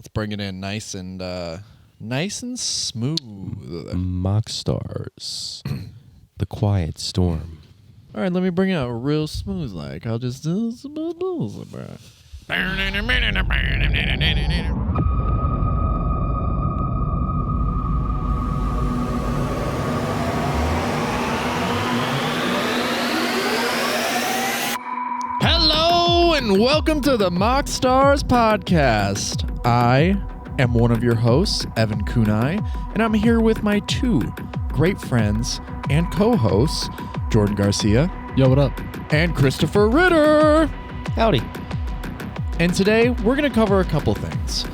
Let's bring it in nice and smooth. MoxStars. The Quiet Storm. All right, let me bring it out real smooth. Like I'll just do smooth, bro. Hello and welcome to the MoxStars podcast. I am one of your hosts, Evan Kunai, and I'm here with my two great friends and co-hosts, Jordan Garcia. Yo, what up? And Christopher Ritter. Howdy. And today we're going to cover a couple things.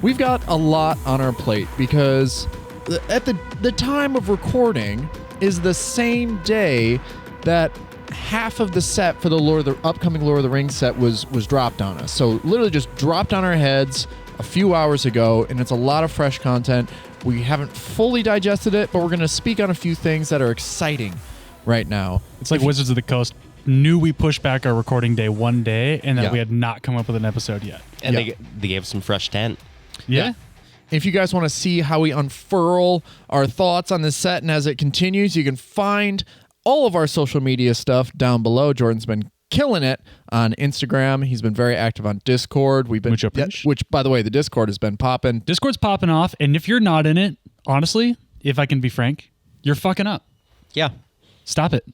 We've got a lot on our plate because at the time of recording is the same day that half of the set for the upcoming Lord of the Rings set was dropped on us. So literally just dropped on our heads a few hours ago, and it's a lot of fresh content. We haven't fully digested it, but we're going to speak on a few things that are exciting right now. It's like Wizards of the Coast knew we pushed back our recording day one day and that Yeah. we had not come up with an episode yet. And Yeah. they gave some fresh tent. Yeah. If you guys want to see how we unfurl our thoughts on this set and as it continues, you can find all of our social media stuff down below. Jordan's been killing it on Instagram. He's been very active on Discord. Which, by the way, the Discord has been popping. Discord's popping off, and if you're not in it, honestly, if I can be frank, you're fucking up. Yeah. Stop it.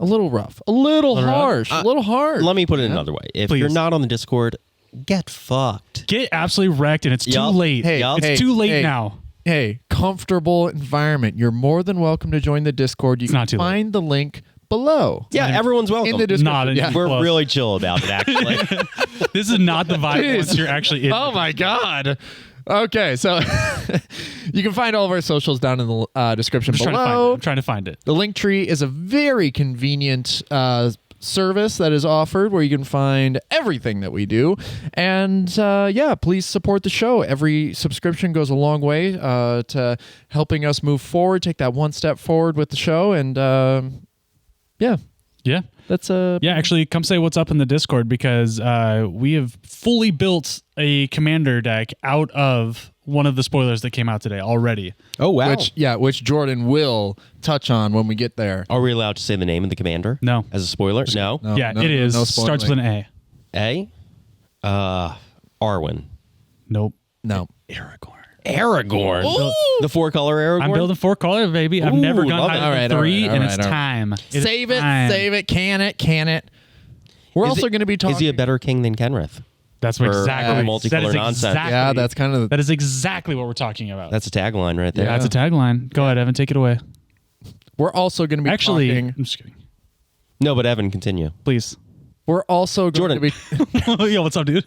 A little rough, a little harsh, a little hard. Let me put it another way. If Please. you're not on the Discord, get fucked. Get absolutely wrecked, and it's too Yup. late. Hey, Yup. It's too late now. Hey, comfortable environment. You're more than welcome to join the Discord. You not can too late. find the link below. Yeah, everyone's welcome. In the description. Not Yeah. We're close. really chill about it, actually. This is not the vibe Jeez. once you're actually in. Oh my God. Okay, so you can find all of our socials down in the description I'm trying to find it. The link tree is a very convenient service that is offered where you can find everything that we do. And please support the show. Every subscription goes a long way to helping us move forward, take that one step forward with the show. And Yeah. that's Yeah, actually, come say what's up in the Discord because we have fully built a commander deck out of one of the spoilers that came out today already. Oh, wow. which Jordan will touch on when we get there. Are we allowed to say the name of the commander? No. As a spoiler? No. No, Yeah, no, it is. no Starts with spoiling. an A. Arwen. Nope. No. Aragorn. The four-color Aragorn? I'm building 4 color, baby. I've Ooh, never gone love it. higher than 3, and it's all right. time. Save it. Can it. We're also going to be talking. Is he a better king than Kenrith? That's For, exactly multicolor that is nonsense. Yeah, that's kind of. that is exactly what we're talking about. That's a tagline right there. That's a tagline. Go ahead, Evan. Take it away. We're also going to be Actually, talking. I'm just kidding. No, but Evan, continue. Please. We're also going Jordan. to be. Yo, what's up, dude?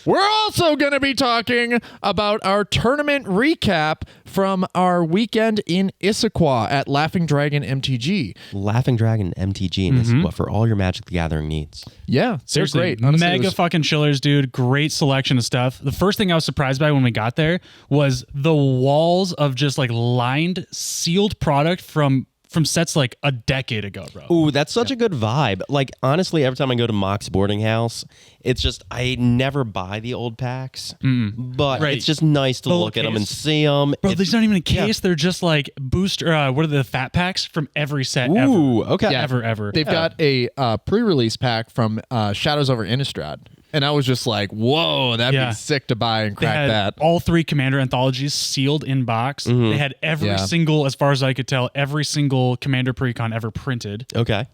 We're also going to be talking about our tournament recap from our weekend in Issaquah at Laughing Dragon MTG. Laughing Dragon MTG, and this is what for all your Magic the Gathering needs. Yeah, Seriously, they're great. Honestly, it mega was- fucking chillers, dude. Great selection of stuff. The first thing I was surprised by when we got there was the walls of just like lined, sealed product from sets like a decade ago, bro. Ooh, that's such a good vibe. Like, honestly, every time I go to Mox Boarding House, it's just, I never buy the old packs, but Right. it's just nice to The look at them and case. see them. Bro, these aren't even a case. They're just like booster. What are the fat packs from every set Ooh, ever? okay. Yeah. Ever. They've got a pre-release pack from Shadows over Innistrad. And I was just like, whoa, that'd Yeah. be sick to buy and They crack had that. all 3 Commander anthologies sealed in box. They had every single, as far as I could tell, every single Commander Precon ever printed. Okay.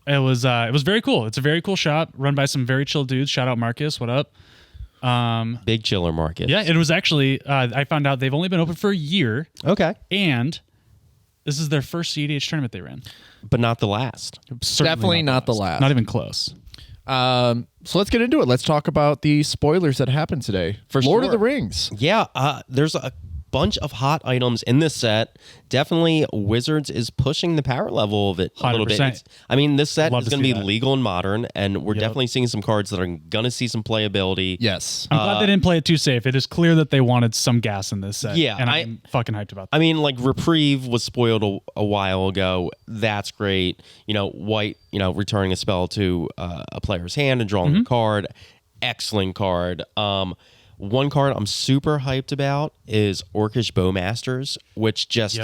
It was very cool. It's a very cool shop run by some very chill dudes. Shout out Marcus. What up? Big chiller market. Yeah, it was actually, I found out they've only been open for a year, Okay. and this is their first CEDH tournament they ran. But not the last. Certainly Definitely not the last. Not even close. So let's get into it. Let's talk about the spoilers that happened today. For Lord of sure. the Rings. Yeah, there's a bunch of hot items in this set. Definitely, Wizards is pushing the power level of it a little bit. 100%. I mean, this set Love is to going to see be that. legal and modern, and we're definitely seeing some cards that are going to see some playability. Yes. I'm glad they didn't play it too safe. It is clear that they wanted some gas in this set. Yeah, and I'm fucking hyped about that. I mean, like Reprieve was spoiled a while ago. That's great. You know, White, returning a spell to a player's hand and drawing a card. excellent card. One card I'm super hyped about is Orcish Bowmasters, which just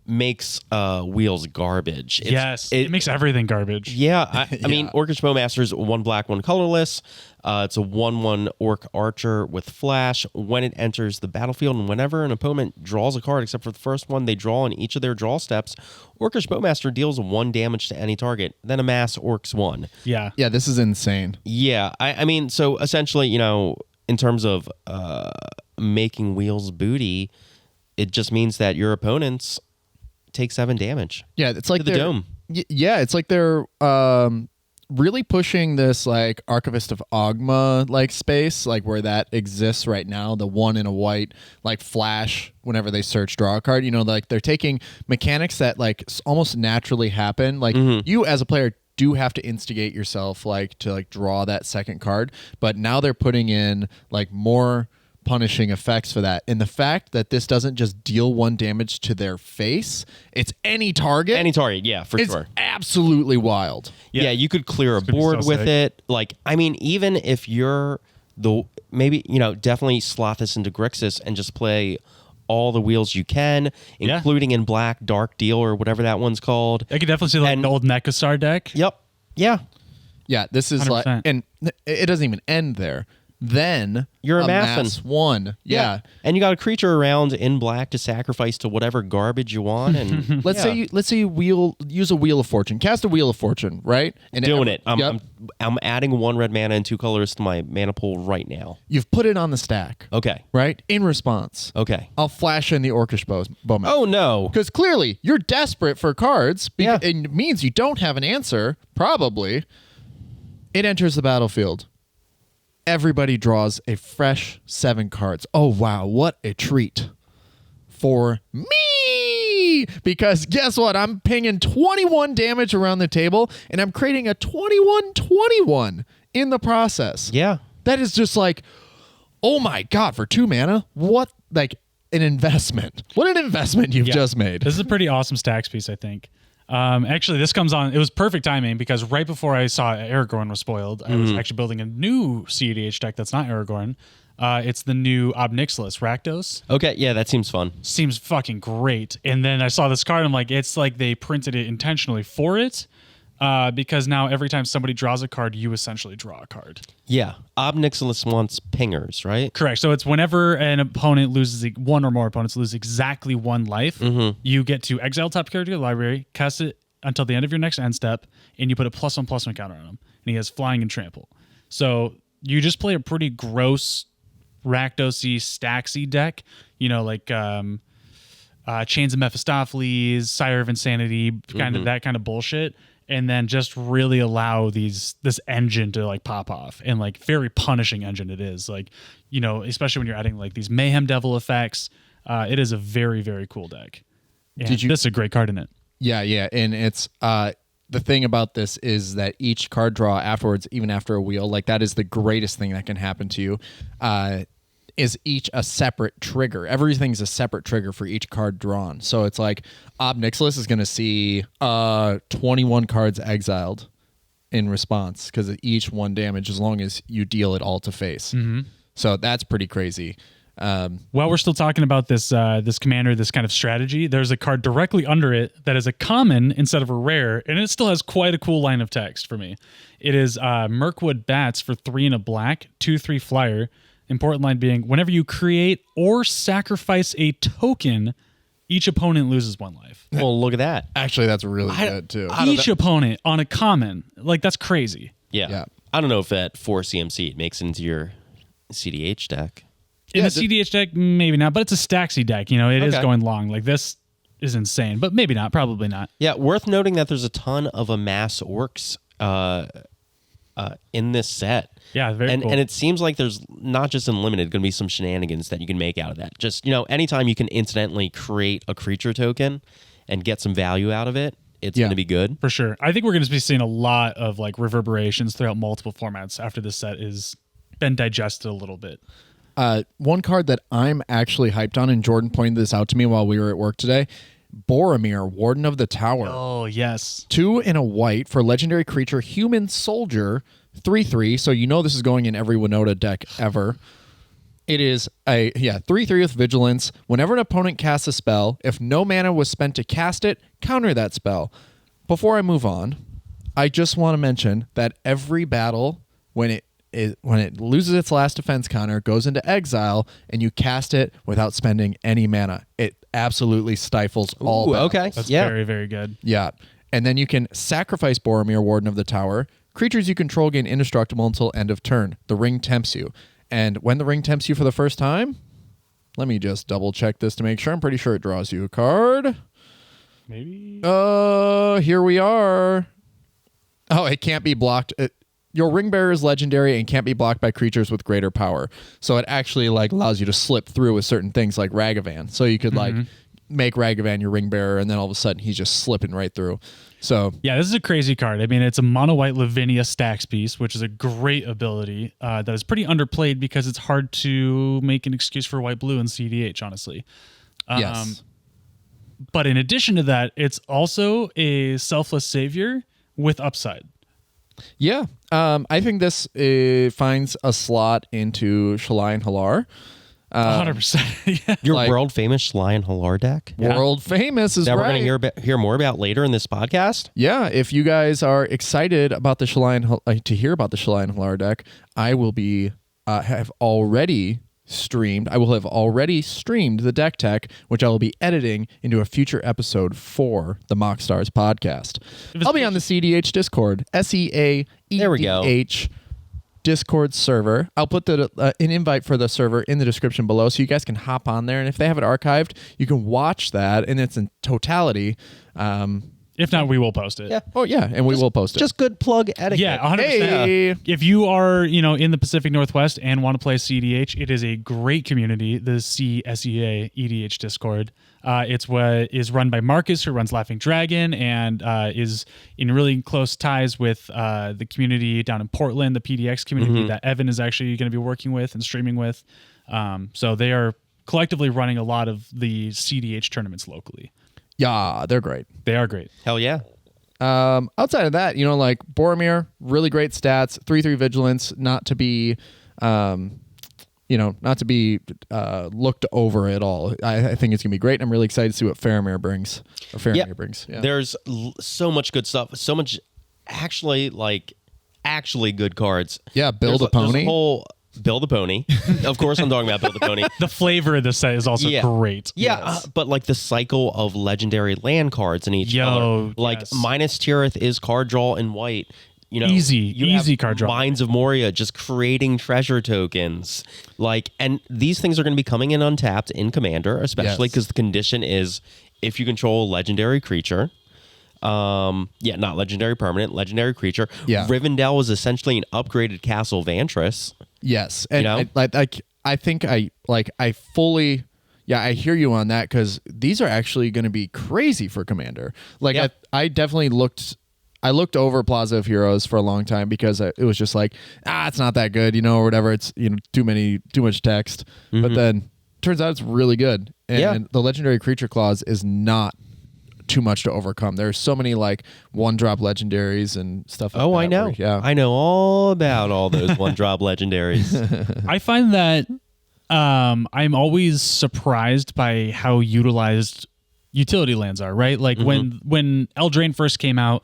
makes wheels garbage. It makes everything garbage. Yeah, I mean, Orcish Bowmasters, 1 black, 1 colorless. It's a 1/1 orc archer with flash. When it enters the battlefield and whenever an opponent draws a card, except for the first one they draw in each of their draw steps, Orcish Bowmaster deals 1 damage to any target, then amass Orcs 1. Yeah. Yeah, this is insane. Yeah, I mean, so essentially, in terms of making wheels booty, it just means that your opponents take 7 damage. Yeah, it's like to the dome. Yeah, it's like they're really pushing this like Archivist of Ogma like space, like where that exists right now. The 1 in a white like flash whenever they search draw a card. Like they're taking mechanics that like almost naturally happen. Like you as a player do have to instigate yourself like to like draw that second card, but now they're putting in like more punishing effects for that. And the fact that this doesn't just deal 1 damage to their face, it's any target. Any target, yeah, for it's sure. Absolutely wild. Yeah, you could clear a board with it. Like, I mean, even if you're definitely slot this into Grixis and just play all the wheels you can, including in black, Dark Deal, or whatever that one's called. I could definitely see like an old Nekasar deck. Yep. Yeah. Yeah, this is 100%. like, and it doesn't even end there. Then you're amass 1. Yeah. And you got a creature around in black to sacrifice to whatever garbage you want. And let's say you use a Wheel of Fortune, cast a Wheel of Fortune, right? And doing it. I'm adding 1 red mana and 2 colors to my mana pool right now. You've put it on the stack. Okay. Right? In response. Okay. I'll flash in the Orcish Bowman. Oh no. Because clearly you're desperate for cards. It means you don't have an answer, probably. It enters the battlefield. Everybody draws a fresh 7 cards. Oh, wow. What a treat for me. Because guess what? I'm pinging 21 damage around the table, and I'm creating a 21/21 in the process. Yeah. That is just like, oh my God, for 2 mana? What, like, an investment. What an investment you've just made. This is a pretty awesome stacks piece, I think. Actually, this comes on. It was perfect timing because right before I saw Aragorn was spoiled, I was actually building a new CEDH deck that's not Aragorn. It's the new Obnixilis Rakdos. Okay, yeah, that seems fun. Seems fucking great. And then I saw this card. I'm like, it's like they printed it intentionally for it. Because now every time somebody draws a card, you essentially draw a card. Yeah. Obnixilis wants pingers, right? Correct. So it's whenever an opponent loses, 1 or more opponents lose exactly 1 life, you get to exile top character to your library, cast it until the end of your next end step, and you put a +1/+1 counter on him. And he has flying and trample. So you just play a pretty gross Rakdos-y, Staxy deck, like Chains of Mephistopheles, Sire of Insanity, kind of that kind of bullshit. And then just really allow this engine to like pop off, and like very punishing engine it is. Like, especially when you're adding like these Mayhem Devil effects, it is a very, very cool deck. And this is a great card in it. Yeah, and it's the thing about this is that each card draw afterwards, even after a wheel, like that is the greatest thing that can happen to you. Is each a separate trigger. Everything's a separate trigger for each card drawn. So it's like Obnixilis is going to see 21 cards exiled in response because of each 1 damage as long as you deal it all to face. So that's pretty crazy. While we're still talking about this commander, this kind of strategy, there's a card directly under it that is a common instead of a rare, and it still has quite a cool line of text for me. It is Mirkwood Bats for 3 and a black, 2/3 flyer. Important line being, whenever you create or sacrifice a token, each opponent loses 1 life. Well, look at that. Actually, that's really good, too. Each opponent on a common. Like, that's crazy. Yeah. I don't know if at 4 CMC it makes it into your CDH deck. In the CDH deck, maybe not, but it's a Staxy deck. It is going long. Like, this is insane, but maybe not. Probably not. Yeah, worth noting that there's a ton of amass orcs in this set. Yeah, very cool. And it seems like there's not just in limited going to be some shenanigans that you can make out of that. Just, anytime you can incidentally create a creature token and get some value out of it, it's going to be good. For sure. I think we're going to be seeing a lot of like reverberations throughout multiple formats after this set is been digested a little bit. One card that I'm actually hyped on, and Jordan pointed this out to me while we were at work today, Boromir, Warden of the Tower. Oh, yes. 2 and a white for legendary creature, human soldier, 3/3, so you know this is going in every Winota deck ever. It is a 3/3 with Vigilance. Whenever an opponent casts a spell, if no mana was spent to cast it, counter that spell. Before I move on, I just want to mention that every battle, when it loses its last defense counter, goes into exile, and you cast it without spending any mana. It absolutely stifles all battles. Okay. That's Yeah. very, very good. Yeah. And then you can sacrifice Boromir, Warden of the Tower. Creatures you control gain indestructible until end of turn. The ring tempts you. And when the ring tempts you for the first time, let me just double check this to make sure. I'm pretty sure it draws you a card. Maybe. Here we are. Oh, it can't be blocked. Your ring bearer is legendary and can't be blocked by creatures with greater power. So it actually like allows you to slip through with certain things like Ragavan. So you could like make Ragavan your ring bearer, and then all of a sudden he's just slipping right through. So Yeah, this is a crazy card. I mean, it's a mono white Lavinia stacks piece, which is a great ability that is pretty underplayed because it's hard to make an excuse for white blue in CDH, honestly. yes. But in addition to that, it's also a selfless savior with upside. Yeah. I think this finds a slot into Shalai and Halar. 100%. Yeah. Your Like- world famous Lion Halar deck World famous is that we're right. going to hear more about later in this podcast. Yeah, if you guys are excited about the Shalai and to hear about the Shalai and Halar deck, I will be have already streamed. I will have already streamed the deck tech, which I will be editing into a future episode for the MoxStars podcast. I'll be on the CDH Discord, There we go. SEAEDH Discord server. I'll put an invite for the server in the description below, so you guys can hop on there, and if they have it archived, you can watch that in its totality. If not, we will post it. Yeah. Oh yeah, and we will post it. Just good plug etiquette. Yeah, 100%. Hey. If you are, in the Pacific Northwest and want to play CDH, it is a great community, the CSEA EDH Discord. It's what is run by Marcus, who runs Laughing Dragon, and is in really close ties with the community down in Portland, the PDX community that Evan is actually going to be working with and streaming with. So they are collectively running a lot of the CDH tournaments locally. Yeah, they're great. They are great. Hell yeah. Outside of that, like Boromir, really great stats, 3/3 vigilance, not to be looked over at all. I think it's gonna be great. I'm really excited to see what Faramir brings. Brings. Yeah. There's so much good stuff. So much actually good cards. Yeah, build There's a pony. there's whole Build a Pony. Of course I'm talking about Build a Pony. The flavor of this set is also great. Yeah, but like the cycle of legendary land cards in each color. Like Minas Tirith is card draw in white. Easy card draw. Mines of Moria just creating treasure tokens. And these things are going to be coming in untapped in Commander, especially because the condition is if you control a legendary creature. Not legendary permanent, legendary creature. Yeah. Rivendell was essentially an upgraded Castle Vantress. Yes, and I think I fully. Yeah, I hear you on that because these are actually going to be crazy for Commander. I definitely looked. I looked over Plaza of Heroes for a long time because it was just like, it's not that good, or whatever. It's too much text. But then turns out it's really good, and the legendary creature clause is not too much to overcome. There's so many one drop legendaries and stuff like that. Oh, I know. I know all about all those one drop legendaries. I find that I'm always surprised by how utilized utility lands are, right? When Eldraine first came out,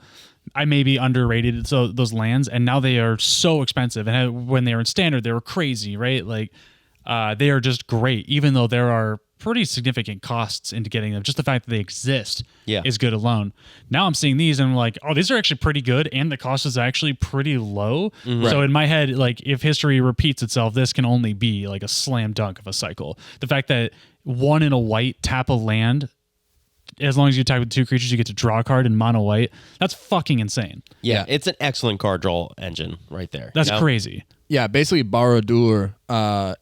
I maybe underrated those lands, and now they are so expensive. And when they were in standard, they were crazy, right? They are just great, even though there are pretty significant costs into getting them. Just the fact that they exist is good alone. Now I'm seeing these and I'm like, these are actually pretty good, and the cost is actually pretty low. So in my head, if history repeats itself, this can only be a slam dunk of a cycle. The fact that 1 in a white tap a land, as long as you attack with 2 creatures, you get to draw a card in mono white. That's fucking insane. Yeah, it's an excellent card draw engine right there. That's crazy. Yeah, basically Barad-dûr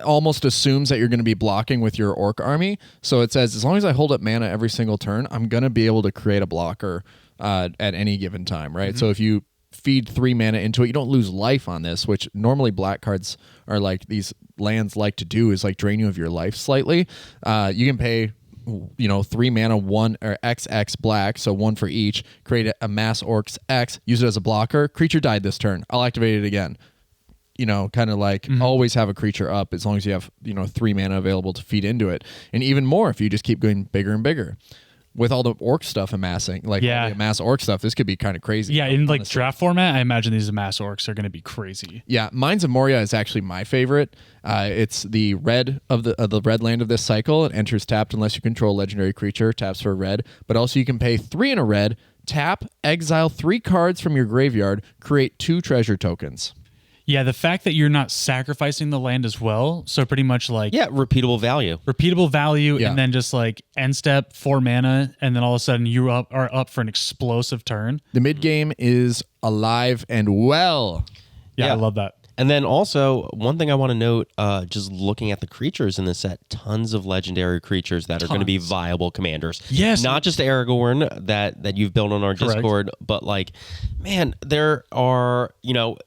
almost assumes that you're going to be blocking with your orc army. So it says, as long as I hold up mana every single turn, I'm going to be able to create a blocker at any given time, right? So if you feed 3 mana into it, you don't lose life on this, which normally black cards are these lands like to do, is drain you of your life slightly. You can pay 3 mana, 1 or XX black, so 1 for each. Create a mass orcs X, use it as a blocker. Creature died this turn. I'll activate it again. Kind of like always have a creature up as long as you have 3 mana available to feed into it, and even more if you just keep going bigger and bigger. With all the orc stuff amassing, all the amass orc stuff, this could be kind of crazy. Yeah, in like draft format, I imagine these amass orcs are going to be crazy. Yeah, Mines of Moria is actually my favorite. It's the red of the red land of this cycle. It enters tapped unless you control a legendary creature. Taps for a red, but also you can pay 3 in a red. Tap, exile 3 cards from your graveyard. Create 2 treasure tokens. Yeah, the fact that you're not sacrificing the land as well, so pretty much like repeatable value, Yeah. and then just like end step 4 mana, and then all of a sudden you are up for an explosive turn. The mid game is alive and well. Yeah, Yeah. I love that. And then also, one thing I want to note, just looking at the creatures in this set, tons of legendary creatures that are going to be viable commanders. Yes. Not just Aragorn that you've built on our Correct. Discord, but there are,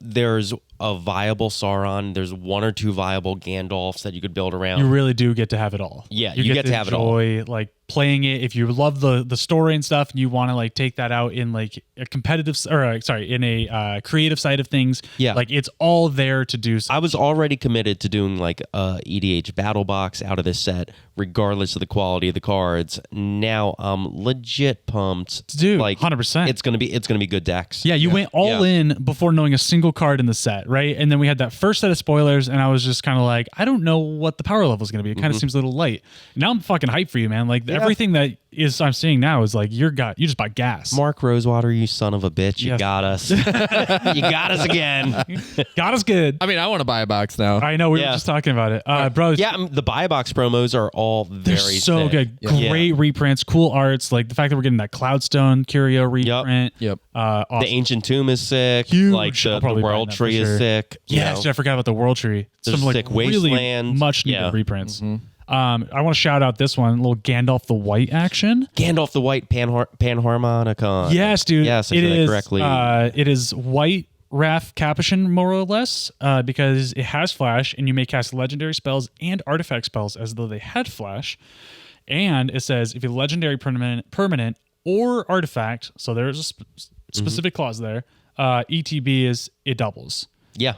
there's a viable Sauron. There's 1 or 2 viable Gandalfs that you could build around. You really do get to have it all. Yeah, you get to have it all. enjoy like playing it. If you love the story and stuff, and you want to like take that out in like a competitive in a creative side of things. Yeah. like it's all there to do. I was already committed to doing like a EDH battle box out of this set, regardless of the quality of the cards. Now I'm legit pumped. Dude, like 100%. It's gonna be good decks. Yeah, you went all in before knowing a single card in the set, right? And then we had that first set of spoilers, and I was just kind of like, I don't know what the power level is going to be. It kind of seems a little light. Now I'm fucking hyped for you, man. Like everything that I'm seeing now is like you just bought gas. Mark Rosewater, you son of a bitch, you got us. You got us again. Got us good. I mean, I want to buy a box now. I know we were just talking about it, bro. Yeah, the buy box promos are all They're very so sick. good. Great reprints, cool arts. Like the fact that we're getting that Cloudstone Curio reprint. Yep. Awesome. The Ancient Tomb is sick. Huge. Like I'll the probably buy World that for Tree sure. is sick. Yes, I forgot about the World Tree. There's Some like sick really Wasteland. much needed Yeah. reprints. I want to shout out this one, little Gandalf the White action. Gandalf the White Panharmonicon. Yes, dude. Yes, I said that correctly. It is white Wrath Capuchin, more or less, because it has flash, and you may cast legendary spells and artifact spells as though they had flash. And it says if a legendary permanent or artifact, so there's a specific clause there, ETB is it doubles. Yeah.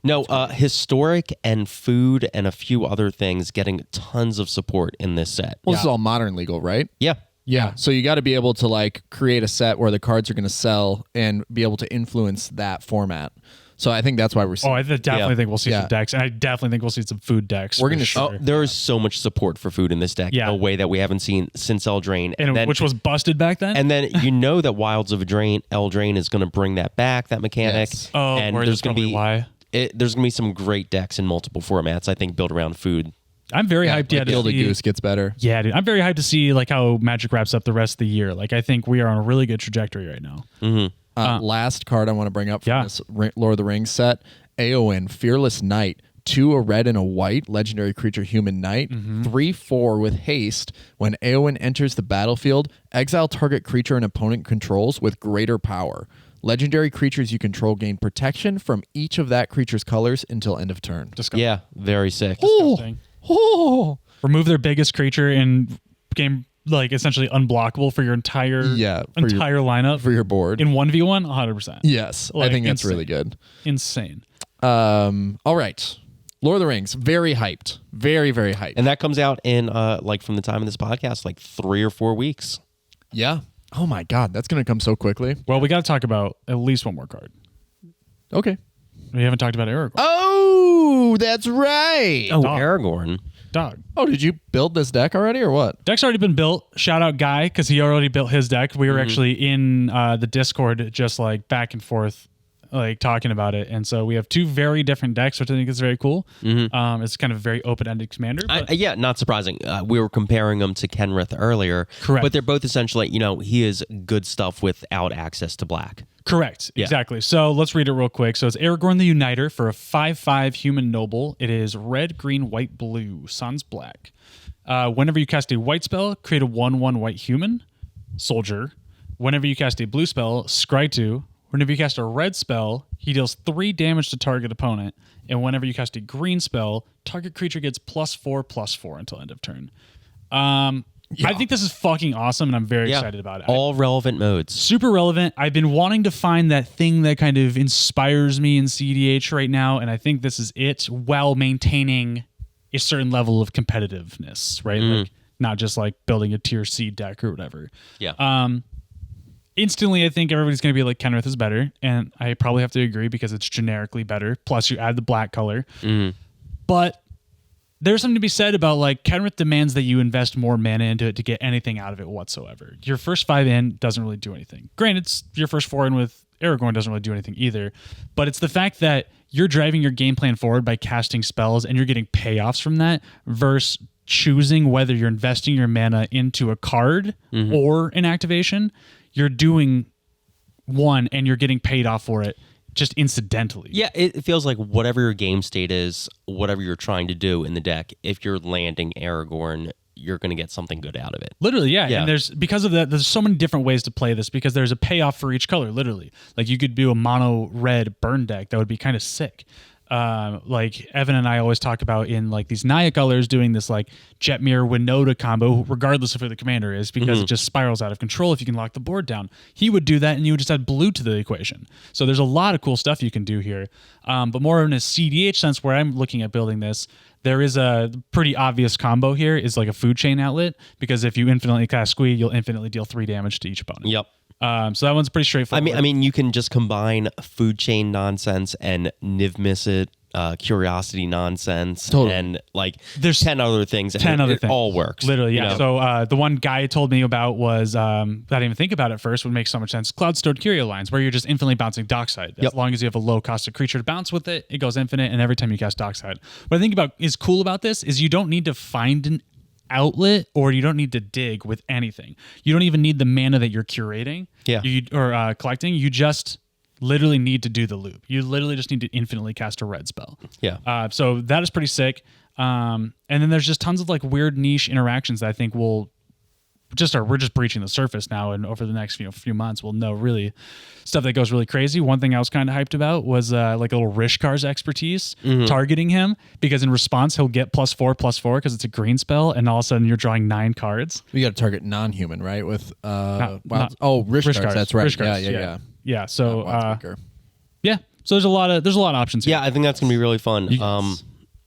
No, historic and food and a few other things getting tons of support in this set. Well, this is all modern legal, right? Yeah. Yeah. So you got to be able to like create a set where the cards are going to sell and be able to influence that format. So I think that's why we're seeing. Oh, I definitely think we'll see some decks, and I definitely think we'll see some food decks. We're gonna sure. There is so much support for food in this deck in a way that we haven't seen since Eldraine. And then, which was busted back then. And then that Wilds of Eldraine is going to bring that back, that mechanic. Yes. Oh, and or there's going to be why. There's going to be some great decks in multiple formats, I think, built around food. I'm very hyped. Like Gilded Goose gets better. Yeah, dude. I'm very hyped to see like how Magic wraps up the rest of the year. Like I think we are on a really good trajectory right now. Last card I want to bring up from Yeah. this Lord of the Rings set, Éowyn, Fearless Knight, 2 a red and a white, legendary creature human knight, 3/4 with haste. When Éowyn enters the battlefield, exile target creature an opponent controls with greater power. Legendary creatures you control gain protection from each of that creature's colors until end of turn. Disgusting. Yeah, very sick. Disgusting. Oh, Remove their biggest creature and game like essentially unblockable for your entire lineup for your board. in 1v1. 100%. Yes, I Like, think that's insane. really good. Insane. All right. Lord of the Rings, very hyped. Very, very hyped. And that comes out in, from the time of this podcast, like 3 or 4 weeks. Yeah. Oh my God, that's going to come so quickly. Well, we got to talk about at least one more card. Okay. We haven't talked about Aragorn. Oh, that's right. Oh, Dog. Aragorn. Dog. Oh, did you build this deck already or what? Deck's already been built. Shout out Guy because he already built his deck. We were actually in the Discord just like back and forth like talking about it. And so we have 2 very different decks, which I think is very cool. It's kind of a very open-ended commander. But Yeah, not surprising. We were comparing them to Kenrith earlier. Correct. But they're both essentially, he is good stuff without access to black. correct. Yeah. Exactly. So let's read it real quick. So it's Aragorn the Uniter for a 5/5 human noble. It is red, green, white, blue, sans black. Whenever you cast a white spell, create a 1/1 white human soldier. Whenever you cast a blue spell, scry 2. Whenever you cast a red spell, he deals 3 damage to target opponent. And whenever you cast a green spell, target creature gets +4/+4 until end of turn. I think this is fucking awesome, and I'm very Yeah. excited about it. All relevant modes. Super relevant. I've been wanting to find that thing that kind of inspires me in CDH right now, and I think this is it, while maintaining a certain level of competitiveness, right? Like not just like building a tier C deck or whatever. Yeah. Instantly, I think everybody's going to be like, Kenrith is better, and I probably have to agree because it's generically better. Plus, you add the black color. But there's something to be said about like Kenrith demands that you invest more mana into it to get anything out of it whatsoever. Your first 5 in doesn't really do anything. Granted, your first 4 in with Aragorn doesn't really do anything either, but it's the fact that you're driving your game plan forward by casting spells and you're getting payoffs from that versus choosing whether you're investing your mana into a card or an activation. You're doing one and you're getting paid off for it just incidentally. Yeah, it feels like whatever your game state is, whatever you're trying to do in the deck, if you're landing Aragorn, you're going to get something good out of it. Literally, yeah. Yeah. And because of that, there's so many different ways to play this because there's a payoff for each color, literally. Like you could do a mono red burn deck that would be kind of sick. Like Evan and I always talk about in like these Naya colors doing this like Jetmir Winota combo, regardless of who the commander is, because it just spirals out of control if you can lock the board down. He would do that and you would just add blue to the equation. So there's a lot of cool stuff you can do here. But more in a CDH sense where I'm looking at building this, there is a pretty obvious combo here is like a food chain outlet, because if you infinitely cast Squee, you'll infinitely deal 3 damage to each opponent. Yep. So that one's pretty straightforward. I mean, you can just combine food chain nonsense and Niv Mizzet, curiosity nonsense, and like there's 10 other things. 10 other things. It all works. Literally, yeah. You know? So the one guy told me about was, I didn't even think about it first, would make so much sense. Cloudstone Curio lines, where you're just infinitely bouncing Dockside. As long as you have a low cost of creature to bounce with it, it goes infinite, and every time you cast Dockside. What I think about is cool about this is you don't need to find an outlet, or you don't need to dig with anything. You don't even need the mana that you're curating or collecting. You just literally need to do the loop. You literally just need to infinitely cast a red spell. Yeah. So that is pretty sick. And then there's just tons of like weird niche interactions that I think we're just breaching the surface now, and over the next few months we'll know really stuff that goes really crazy. One thing I was kind of hyped about was like a little Rishkar's expertise targeting him, because in response he'll get +4/+4 because it's a green spell, and all of a sudden you're drawing 9 cards. We got to target non-human, right? With Rishkar's. Rishkar's, that's right. Rishkar's, yeah. So Wildspeaker. yeah. So there's a lot of options here. Yeah, I think that's gonna be really fun.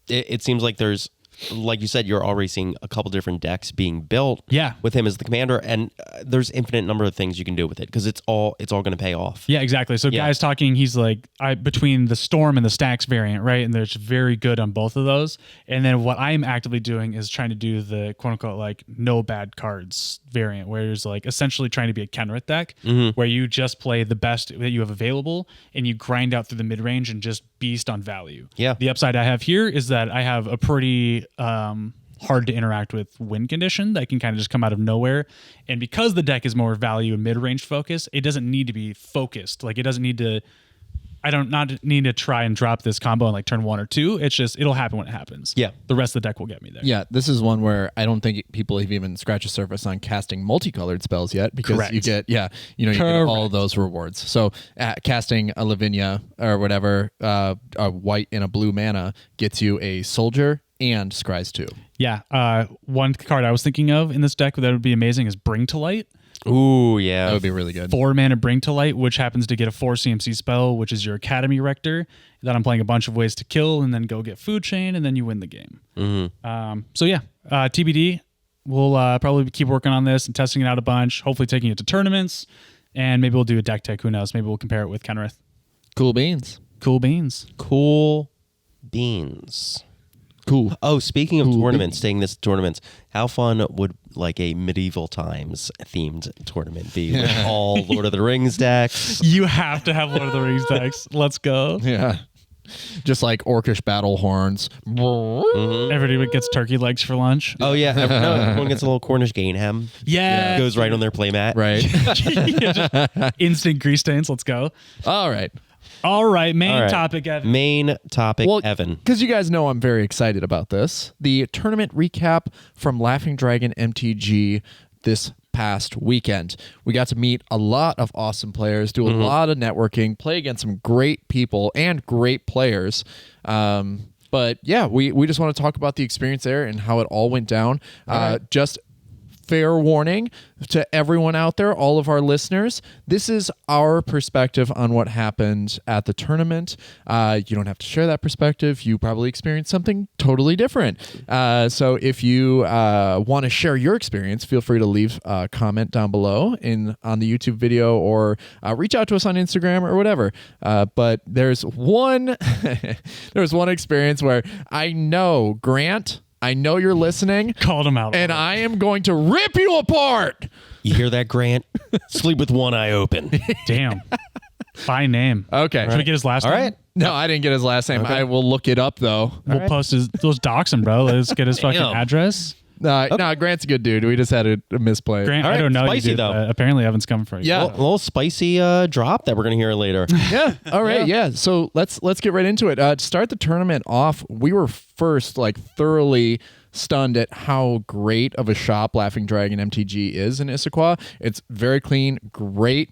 It seems like there's, like you said, you're already seeing a couple different decks being built with him as the commander, and there's infinite number of things you can do with it because it's all going to pay off. Yeah, exactly. So guys talking, he's like, between the Storm and the Stacks variant, right? And there's very good on both of those. And then what I'm actively doing is trying to do the quote unquote like no bad cards variant, where there's like essentially trying to be a Kenrith deck where you just play the best that you have available and you grind out through the mid range and just beast on value. Yeah. The upside I have here is that I have a pretty hard to interact with win condition that can kind of just come out of nowhere. And because the deck is more value and mid-range focus, it doesn't need to be focused. Like it doesn't need to, I don't not need to try and drop this combo on like turn 1 or 2. It's just, it'll happen when it happens. Yeah. The rest of the deck will get me there. Yeah, this is one where I don't think people have even scratched the surface on casting multicolored spells yet, because you get, you get all of those rewards. So casting a Lavinia or whatever, a white and a blue mana gets you a soldier and Scries 2. Yeah. One card I was thinking of in this deck that would be amazing is Bring to Light. Ooh, yeah. That would be really good. 4 mana Bring to Light, which happens to get a 4 CMC spell, which is your Academy Rector, that I'm playing a bunch of ways to kill, and then go get Food Chain, and then you win the game. So yeah, TBD. We'll probably keep working on this and testing it out a bunch, hopefully taking it to tournaments, and maybe we'll do a deck tech. Who knows? Maybe we'll compare it with Kenrith. Cool beans. Cool beans. Cool beans. Cool. Oh, speaking of tournaments, staying this tournaments, how fun would like a medieval times themed tournament be with all Lord of the Rings decks? You have to have Lord of the Rings decks. Let's go. Yeah. Just like orcish battle horns. Everybody gets turkey legs for lunch. Oh yeah, everyone gets a little Cornish Gainham. Yeah. Goes right on their playmat. Right. Instant grease stains. Let's go. All right. Main topic, Evan. Main topic, Evan. Because you guys know I'm very excited about this. The tournament recap from Laughing Dragon MTG this past weekend. We got to meet a lot of awesome players, do a lot of networking, play against some great people and great players. But yeah, we just want to talk about the experience there and how it all went down. Just fair warning to everyone out there, all of our listeners. This is our perspective on what happened at the tournament. You don't have to share that perspective. You probably experienced something totally different. So if you want to share your experience, feel free to leave a comment down below on the YouTube video, or reach out to us on Instagram or whatever. But there's one experience where I know, Grant, I know you're listening. Called him out. And I am going to rip you apart. You hear that, Grant? Sleep with one eye open. Damn. By name. Okay. Should we get his last name? All right. No, I didn't get his last name. I will look it up, though. We'll post those docs him, bro. Let's get his fucking Damn. address. No, Grant's a good dude. We just had a misplay. Grant, All I right, don't know spicy, you, dude, though. but apparently Evan's coming for you. Yeah. A little spicy drop that we're going to hear later. Yeah. All right. Yeah. So let's get right into it. To start the tournament off, we were first thoroughly stunned at how great of a shop Laughing Dragon MTG is in Issaquah. It's very clean, great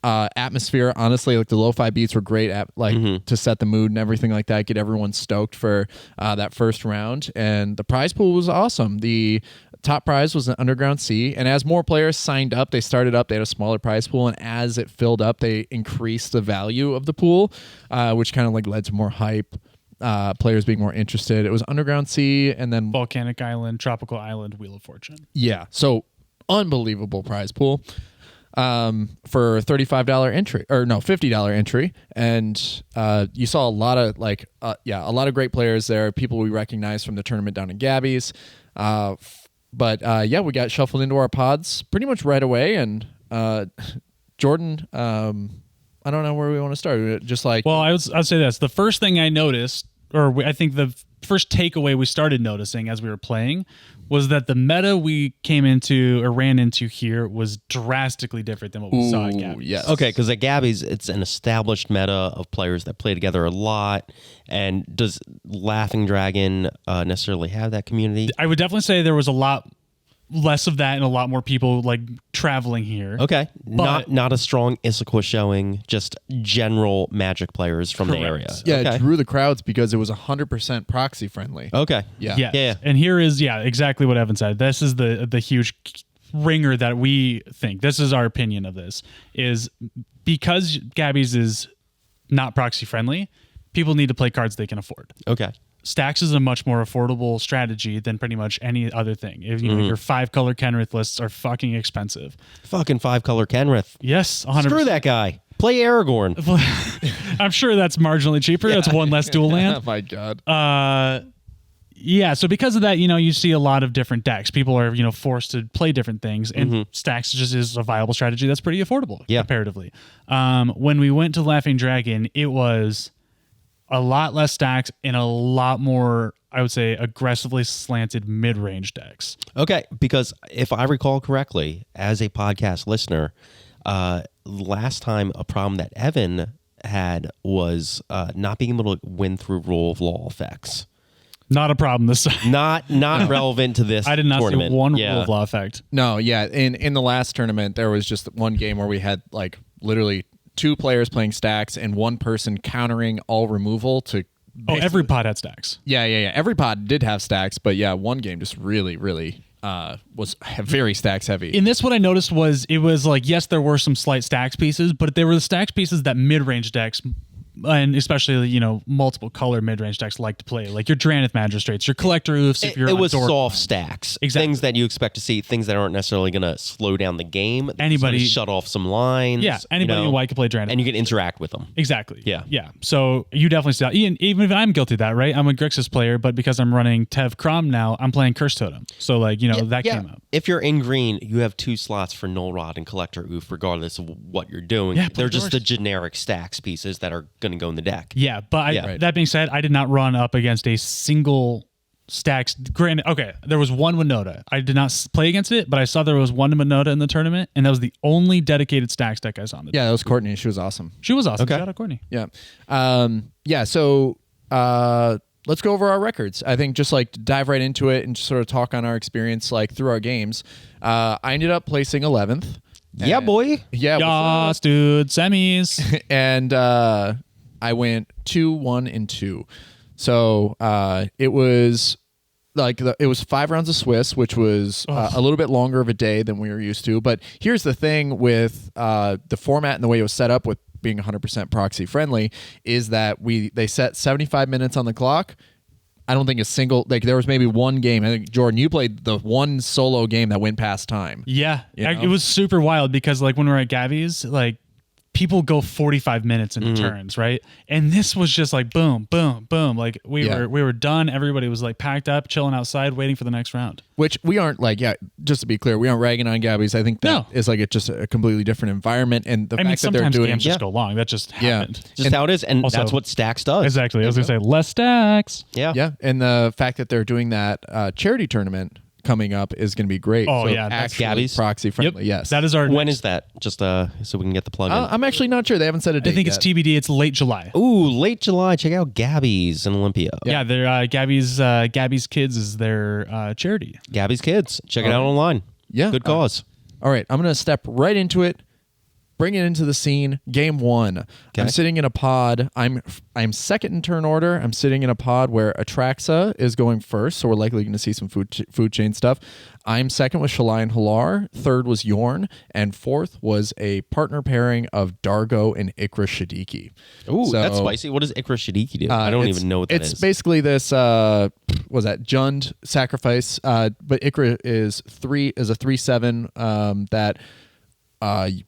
atmosphere. Honestly, the lo-fi beats were great at to set the mood and everything like that, get everyone stoked for that first round. And the prize pool was awesome. The top prize was an Underground Sea, and as more players signed up, they had a smaller prize pool, and as it filled up, they increased the value of the pool, which kind of led to more hype, players being more interested. It was Underground Sea, and then Volcanic Island, Tropical Island, Wheel of Fortune. yeah, so unbelievable prize pool for $35 entry, or no, $50 entry, and you saw a lot of a lot of great players there, people we recognize from the tournament down in Gabby's. But we got shuffled into our pods pretty much right away. And Jordan, I don't know where we want to start. Just Well, I'd say this. The first thing I noticed, I think the first takeaway we started noticing as we were playing, was that the meta we came into or ran into here was drastically different than what we saw at Gabby's. Yes. Okay, because at Gabby's, it's an established meta of players that play together a lot. And does Laughing Dragon necessarily have that community? I would definitely say there was a lot less of that and a lot more people traveling here. Okay, But- not a strong Issaquah showing, just general Magic players from the area. Yeah, okay. it drew the crowds because it was 100% proxy friendly. Okay. Yeah. Yes. Yeah. And here is exactly what Evan said. This is the huge ringer that we think. This is our opinion of this, is because Gabby's is not proxy friendly, people need to play cards they can afford. Okay. Stacks is a much more affordable strategy than pretty much any other thing. If you know, your 5-color Kenrith lists are fucking expensive. Fucking 5-color Kenrith. Yes, 100%. Screw that guy. Play Aragorn. I'm sure that's marginally cheaper. That's one less dual Oh land. my God. Yeah, so because of that, you see a lot of different decks. People are, forced to play different things, and Stacks just is a viable strategy that's pretty affordable comparatively. When we went to Laughing Dragon, it was a lot less stacks and a lot more, I would say, aggressively slanted mid-range decks. Okay, because if I recall correctly, as a podcast listener, last time a problem that Evan had was not being able to win through rule of law effects. Not a problem this time. Not relevant to this I did not tournament. see one rule of law effect. No, yeah. In the last tournament, there was just one game where we had literally 2 players playing stacks and one person countering all removal to. Every pod had stacks. Yeah. Every pod did have stacks, but yeah, one game just really was very stacks heavy. In this, what I noticed was it was yes, there were some slight stacks pieces, but they were the stacks pieces that mid-range decks, and especially multiple color mid-range decks like to play, like your Dranith Magistrates, your Collector Oofs. If you're It on was Dork soft line. stacks, Exactly. things that you expect to see, things that aren't necessarily going to slow down the game. Anybody- Sort of shut off some lines. Yeah, anybody in white can play Dranith. and you can interact with them. Exactly. Yeah. Yeah. So you definitely see that. Even if I'm guilty of that, right? I'm a Grixis player, but because I'm running Tev Crom now, I'm playing Curse Totem. So that came up. If you're in green, you have 2 slots for Null Rod and Collector Oof, regardless of what you're doing. Yeah, They're of just course. the generic stacks pieces that are going to go in the deck. Yeah, but Yeah. that being said, I did not run up against a single stacks. Granted, okay, there was one Winota. I did not play against it, but I saw there was one Winota in the tournament, and that was the only dedicated stacks deck I saw in the Yeah, that was Courtney. She was awesome. She was awesome. Okay. Shout out Courtney. Yeah. So let's go over our records. I think just to dive right into it and just sort of talk on our experience through our games. I ended up placing 11th. Yeah, boy. Yeah. Yas, dude. Semis. And I went 2, 1, and 2. So it was like it was 5 rounds of Swiss, which was a little bit longer of a day than we were used to. But here's the thing with the format and the way it was set up with being 100% proxy friendly is that they set 75 minutes on the clock. I don't think there was maybe one game. I think, Jordan, you played the one solo game that went past time. Yeah. You know? It was super wild because like when we were at Gabby's, like people go 45 minutes in turns, right? And this was just like boom, boom, boom. Like we were done. Everybody was like packed up, chilling outside, waiting for the next round. Which we aren't like, just to be clear, we aren't ragging on Gabby's. I think that is like just a completely different environment. And the fact that they're doing games just go long. That just happened. Just how it is. And also, that's what Stacks does. Exactly. I was going to say less stacks. Yeah. Yeah. And the fact that they're doing that charity tournament coming up is going to be great. Oh, so yeah. That's Gabby's proxy friendly. Yep. Yes. That is our When is that? Just so we can get the plug in. I'm actually not sure. They haven't said a date I think yet. it's TBD. It's late July. Ooh, late July. Check out Gabby's in Olympia. Yeah, they're Gabby's Kids is their charity. Gabby's Kids. Check it out online. Yeah. Good cause. All right. I'm going to step right into it. Bring it into the scene. Game 1. Okay. I'm sitting in a pod. I'm second in turn order. I'm sitting in a pod where Atraxa is going first, so we're likely going to see some food chain stuff. I'm second with Shalai and Halar. Third was Yorn, and fourth was a partner pairing of Dargo and Ikra Shadiki. Ooh, So, that's spicy. What does Ikra Shadiki do? I don't even know what that is. It's basically this. Was that Jund sacrifice? But Ikra is a 3/7 that.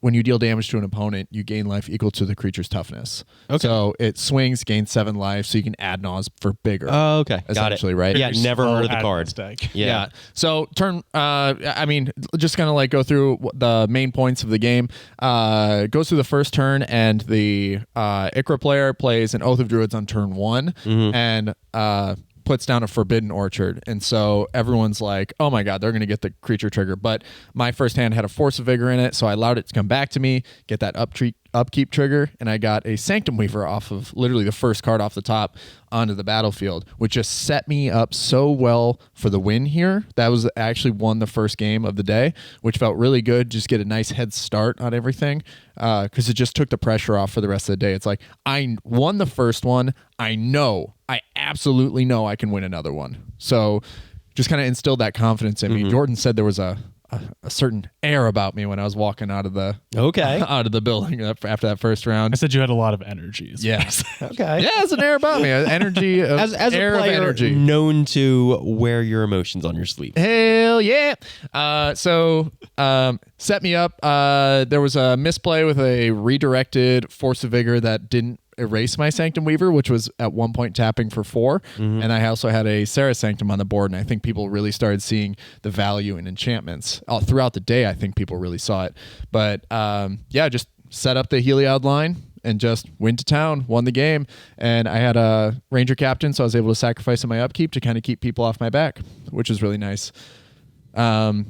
When you deal damage to an opponent, you gain life equal to the creature's toughness. Okay. So it swings, gains 7 life, so you can add Naws for bigger. Oh, okay. Got it. Essentially, right? Yeah, never heard of the Add card. stack. Yeah. So turn. I mean, just kind of like go through the main points of the game. Goes through the first turn, and the Ikra player plays an Oath of Druids on turn 1, and puts down a Forbidden Orchard. And so everyone's like, oh my god, they're going to get the creature trigger. But my first hand had a Force of Vigor in it, so I allowed it to come back to me, get that upkeep trigger, and I got a Sanctum Weaver off of literally the first card off the top onto the battlefield, which just set me up so well for the win here. That was actually won the first game of the day, which felt really good. Just get a nice head start on everything because it just took the pressure off for the rest of the day. It's like, I won the first one. I absolutely know I can win another one. So just kind of instilled that confidence in me. Jordan said there was a certain air about me when I was walking out of the building after that first round. I said you had a lot of energy. Yes. Okay. Yeah, it's an air about me. Energy. As air a player of energy. known to wear your emotions on your sleeve. Hell yeah. Set me up. There was a misplay with a redirected Force of Vigor that didn't erase my Sanctum Weaver, which was at one point tapping for 4. And I also had a Sarah Sanctum on the board, and I think people really started seeing the value in enchantments. Throughout the day, I think people really saw it. But just set up the Heliod line and just went to town, won the game. And I had a Ranger Captain, so I was able to sacrifice in my upkeep to kind of keep people off my back, which is really nice. The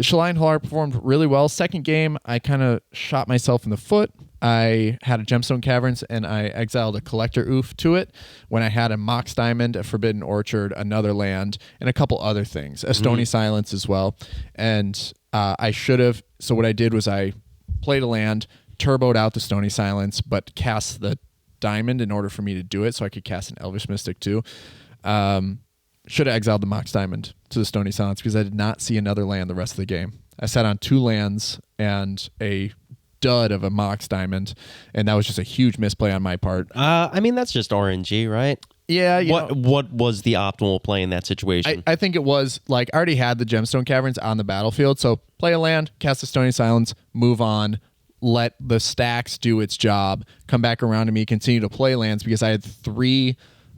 Shalai and Halar performed really well. Second game, I kind of shot myself in the foot. I had a Gemstone Caverns, and I exiled a Collector Oof to it when I had a Mox Diamond, a Forbidden Orchard, another land, and a couple other things. A Stony Silence as well. And I should have... So what I did was I played a land, turboed out the Stony Silence, but cast the Diamond in order for me to do it, so I could cast an Elvish Mystic too. Should have exiled the Mox Diamond to the Stony Silence because I did not see another land the rest of the game. I sat on 2 lands and a dud of a Mox Diamond, and that was just a huge misplay on my part. I mean, that's just RNG, right? Yeah. What was the optimal play in that situation? I think it was like I already had the Gemstone Caverns on the battlefield, so play a land, cast a Stony Silence, move on, let the stacks do its job, come back around to me, continue to play lands because I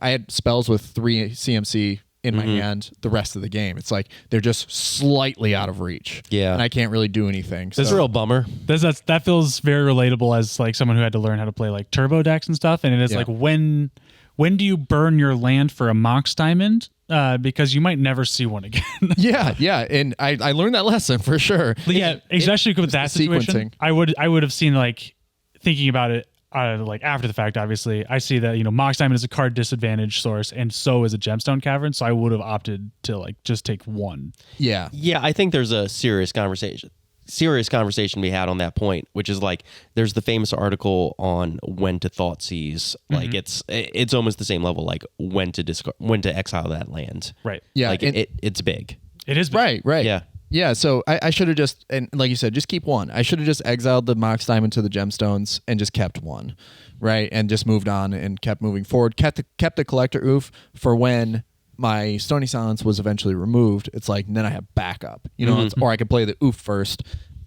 had spells with 3 CMC in my hand the rest of the game. It's like they're just slightly out of reach. Yeah. And I can't really do anything. That's a real bummer. That feels very relatable as like someone who had to learn how to play like turbo decks and stuff. And it is like when do you burn your land for a Mox Diamond? Because you might never see one again. Yeah. And I learned that lesson for sure. But yeah, especially with that situation. Sequencing. I would have seen like thinking about it like after the fact, obviously, I see that, Mox Diamond is a card disadvantage source, and so is a Gemstone Cavern. So I would have opted to like just take one. Yeah. Yeah, I think there's a serious conversation serious conversation we had on that point, which is like there's the famous article on when to Thoughtseize. Like it's almost the same level, like when to exile that land. Right. Yeah, Like it's big. It is big. Right. Yeah. Yeah, so I should have just, and like you said, just keep one. I should have just exiled the Mox Diamond to the Gemstones and just kept one, right? And just moved on and kept moving forward. Kept the Collector Oof for when my Stony Silence was eventually removed. It's like, and then I have backup, you know, or I could play the Oof first,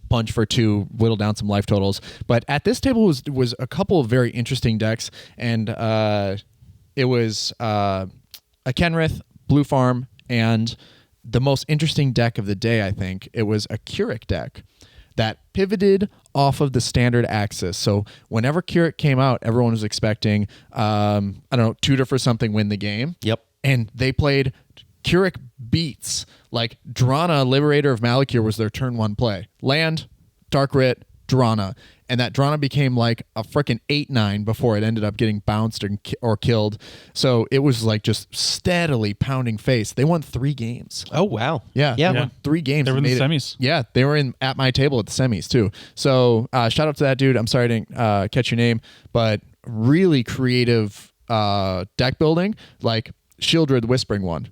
punch for 2, whittle down some life totals. But at this table was a couple of very interesting decks, and it was a Kenrith, Blue Farm, and the most interesting deck of the day, I think, it was a Keurig deck that pivoted off of the standard axis. So whenever Keurig came out, everyone was expecting, I don't know, tutor for something, win the game. Yep. And they played Keurig beats. Like Drana, Liberator of Malakir, was their turn 1 play. Land, Dark Writ, Drana. And that Drana became like a freaking 8/9 before it ended up getting bounced or killed. So it was like just steadily pounding face. They won 3 games. Oh wow. Yeah. Yeah. Won 3 games. They were in the Made it- semis. Yeah, they were at my table at the semis too. So shout out to that dude. I'm sorry I didn't catch your name, but really creative deck building. Like Shieldred Whispering one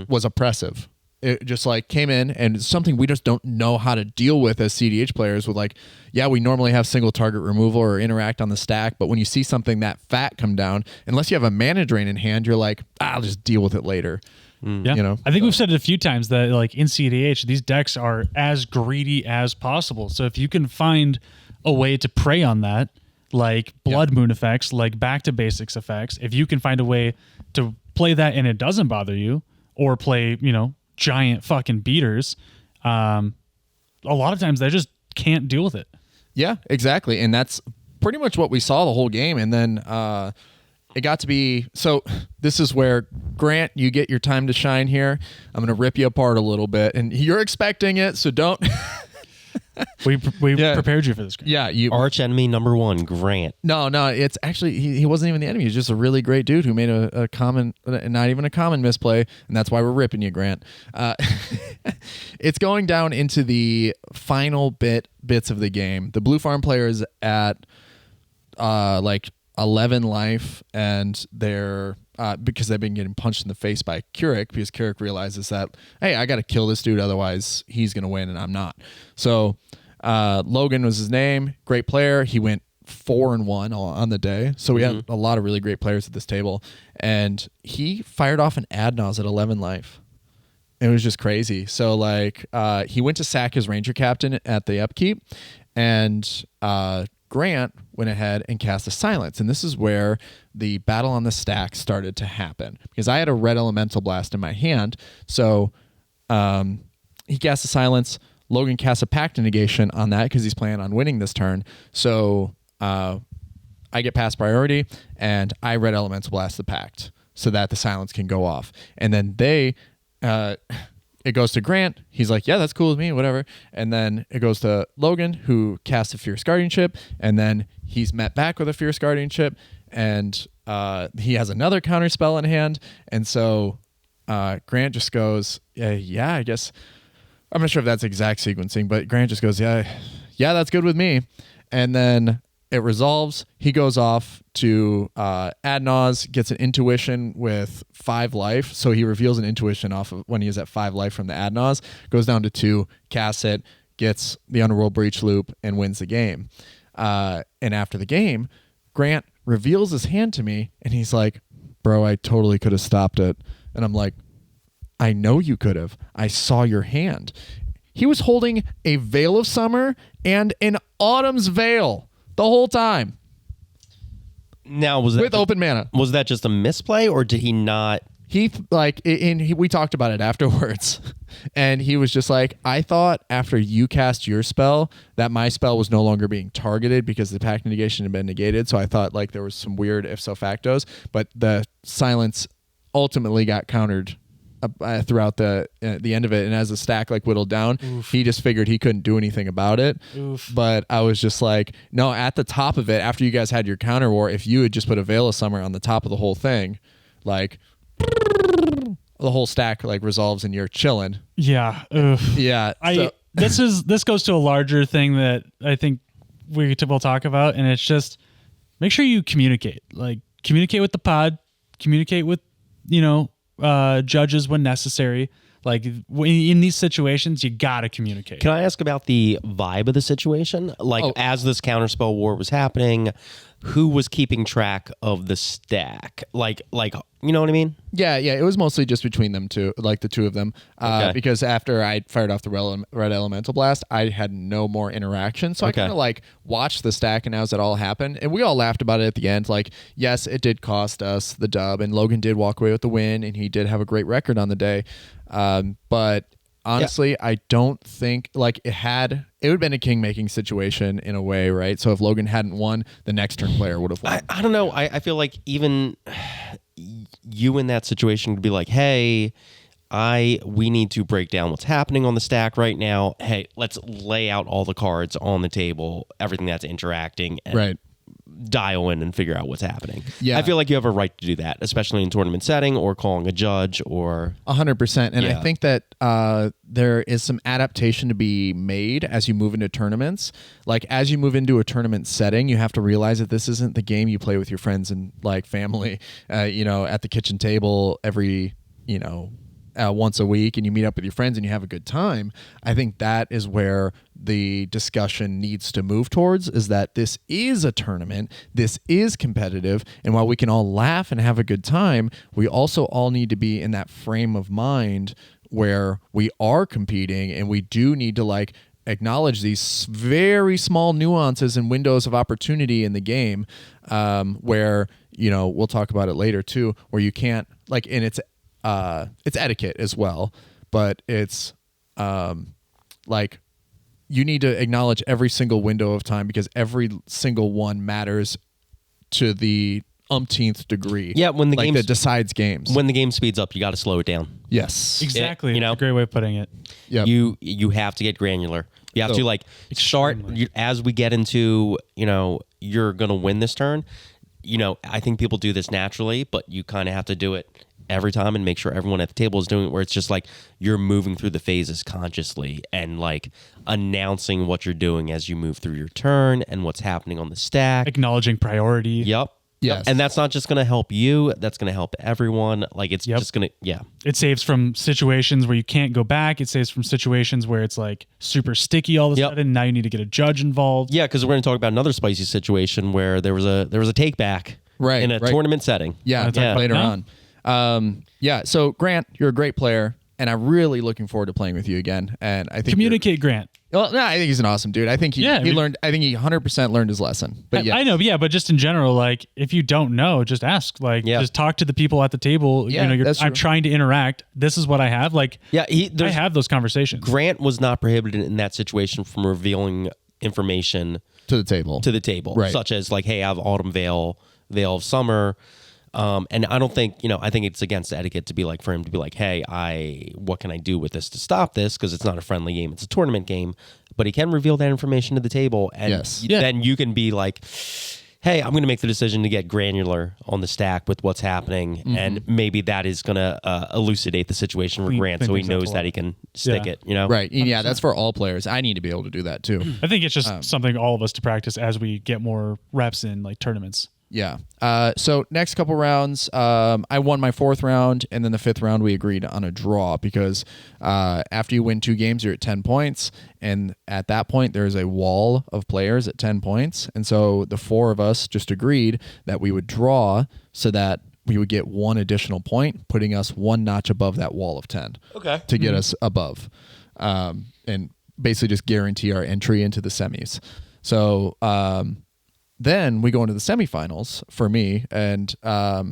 was oppressive. It just like came in, and it's something we just don't know how to deal with as CDH players. With like, yeah, we normally have single target removal or interact on the stack, but when you see something that fat come down, unless you have a mana drain in hand, you're like, I'll just deal with it later. Yeah. You know? I think we've said it a few times that like in CDH, these decks are as greedy as possible. So if you can find a way to prey on that, like Blood Moon effects, like back to basics effects, if you can find a way to play that and it doesn't bother you, or play, you know, giant fucking beaters, a lot of times they just can't deal with it. Yeah, exactly. And that's pretty much what we saw the whole game. And then it got to be, so this is where, Grant, you get your time to shine here. I'm going to rip you apart a little bit, and you're expecting it, so don't. We prepared you for this game. Yeah, you. Arch enemy number 1, Grant. No, it's actually, he wasn't even the enemy. He's just a really great dude who made a common, not even a common misplay, and that's why we're ripping you, Grant. It's going down into the final bits of the game. The Blue Farm player is at like 11 life, and they're because they've been getting punched in the face by Keurig, because Keurig realizes that, hey, I got to kill this dude, otherwise he's going to win and I'm not. So Logan was his name, great player. He went 4-1 on the day. So we had a lot of really great players at this table, and he fired off an Adnaz at 11 life. It was just crazy. So like he went to sack his Ranger Captain at the upkeep, and Grant went ahead and cast a Silence, and this is where the battle on the stack started to happen, because I had a red Elemental Blast in my hand. So he cast a Silence. Logan casts a Pact Negation on that because he's planning on winning this turn. So I get pass priority, and I red Elemental Blast the Pact so that the Silence can go off. And then it goes to Grant. He's like, yeah, that's cool with me, whatever. And then it goes to Logan, who casts a Fierce Guardianship, and then he's met back with a Fierce Guardianship, and he has another counter spell in hand. And so Grant just goes, yeah, I guess. I'm not sure if that's exact sequencing, but Grant just goes, yeah, that's good with me. And then it resolves. He goes off to Adnaz, gets an Intuition with 5 life. So he reveals an Intuition off of when he is at 5 life from the Adnaz, goes down to 2, casts it, gets the Underworld Breach loop, and wins the game. And after the game, Grant reveals his hand to me, and he's like, bro, I totally could have stopped it. And I'm like, I know you could have. I saw your hand. He was holding a Veil of Summer and an Autumn's Veil the whole time. Now, was that with open mana. Was that just a misplay, or did he not? We talked about it afterwards, and he was just like, I thought after you cast your spell that my spell was no longer being targeted because the Pact Negation had been negated. So I thought like there was some weird ipso factos, but the Silence ultimately got countered throughout the end of it, and as the stack like whittled down, he just figured he couldn't do anything about it. But I was just like, no, at the top of it, after you guys had your counter war, if you had just put a Veil of Summer on the top of the whole thing, like the whole stack like resolves and you're chilling. Yeah. Yeah. this goes to a larger thing that I think we'll talk about, and it's just make sure you communicate. Like communicate with the pod, communicate with judges when necessary. Like in these situations, you gotta communicate. Can I ask about the vibe of the situation? Like as this counterspell war was happening, who was keeping track of the stack? Like you know what I mean? Yeah, it was mostly just between them two, like the two of them. Because after I fired off the red elemental blast, I had no more interaction. So I kind of like watched the stack and as it all happened, and we all laughed about it at the end. Like, yes, it did cost us the dub, and Logan did walk away with the win, and he did have a great record on the day. But honestly, I don't think like it would have been a king-making situation in a way, right? So if Logan hadn't won, the next turn player would have won. I don't know. I feel like even you in that situation would be like, hey, we need to break down what's happening on the stack right now. Hey, let's lay out all the cards on the table, everything that's interacting, and dial in and figure out what's happening. Yeah, I feel like you have a right to do that, especially in tournament setting or calling a judge or 100%. And I think that there is some adaptation to be made as you move into tournaments. Like as you move into a tournament setting, you have to realize that this isn't the game you play with your friends and like family, at the kitchen table every, once a week, and you meet up with your friends and you have a good time. I think that is where the discussion needs to move towards, is that this is a tournament, this is competitive, and while we can all laugh and have a good time, we also all need to be in that frame of mind where we are competing, and we do need to like acknowledge these very small nuances and windows of opportunity in the game, where we'll talk about it later too, where you can't like, and it's etiquette as well, but it's like you need to acknowledge every single window of time because every single one matters to the umpteenth degree. Yeah, when the game that decides games. When the game speeds up, you got to slow it down. Yes, exactly. A great way of putting it. Yeah, you have to get granular. You have to like start as we get into you're gonna win this turn. I think people do this naturally, but you kind of have to do it every time and make sure everyone at the table is doing it, where it's just like you're moving through the phases consciously and like announcing what you're doing as you move through your turn and what's happening on the stack. Acknowledging priority. Yep. Yes. And that's not just going to help you. That's going to help everyone. Like it's just going to, It saves from situations where you can't go back. It saves from situations where it's like super sticky all of a sudden. Now you need to get a judge involved. Yeah, because we're going to talk about another spicy situation where there was a take back in a tournament setting. Yeah, later on. So Grant, you're a great player, and I'm really looking forward to playing with you again. And I think communicate Grant. Well, no, I think he's an awesome dude. I think he learned. I think he 100% learned his lesson. But I know, but just in general, like if you don't know, just ask. Like, just talk to the people at the table. Yeah, I'm trying to interact. This is what I have. Like, I have those conversations. Grant was not prohibited in that situation from revealing information to the table, right? Such as like, hey, I have Autumn Veil of Summer. And I don't think, I think it's against etiquette to be like, for him to be like, hey, what can I do with this to stop this? Because it's not a friendly game. It's a tournament game. But he can reveal that information to the table. And then you can be like, hey, I'm going to make the decision to get granular on the stack with what's happening. Mm-hmm. And maybe that is going to elucidate the situation for Grant so he knows that he can stick it, Right. Yeah, that's for all players. I need to be able to do that too. I think it's just something all of us to practice as we get more reps in like tournaments. Yeah. So next couple rounds, I won my 4th round, and then the 5th round we agreed on a draw because after you win 2 games, you're at 10 points, and at that point there's a wall of players at 10 points, and so the 4 of us just agreed that we would draw so that we would get 1 additional point, putting us 1 notch above that wall of 10. Okay. To get us above, and basically just guarantee our entry into the semis. So. Then we go into the semifinals for me, and I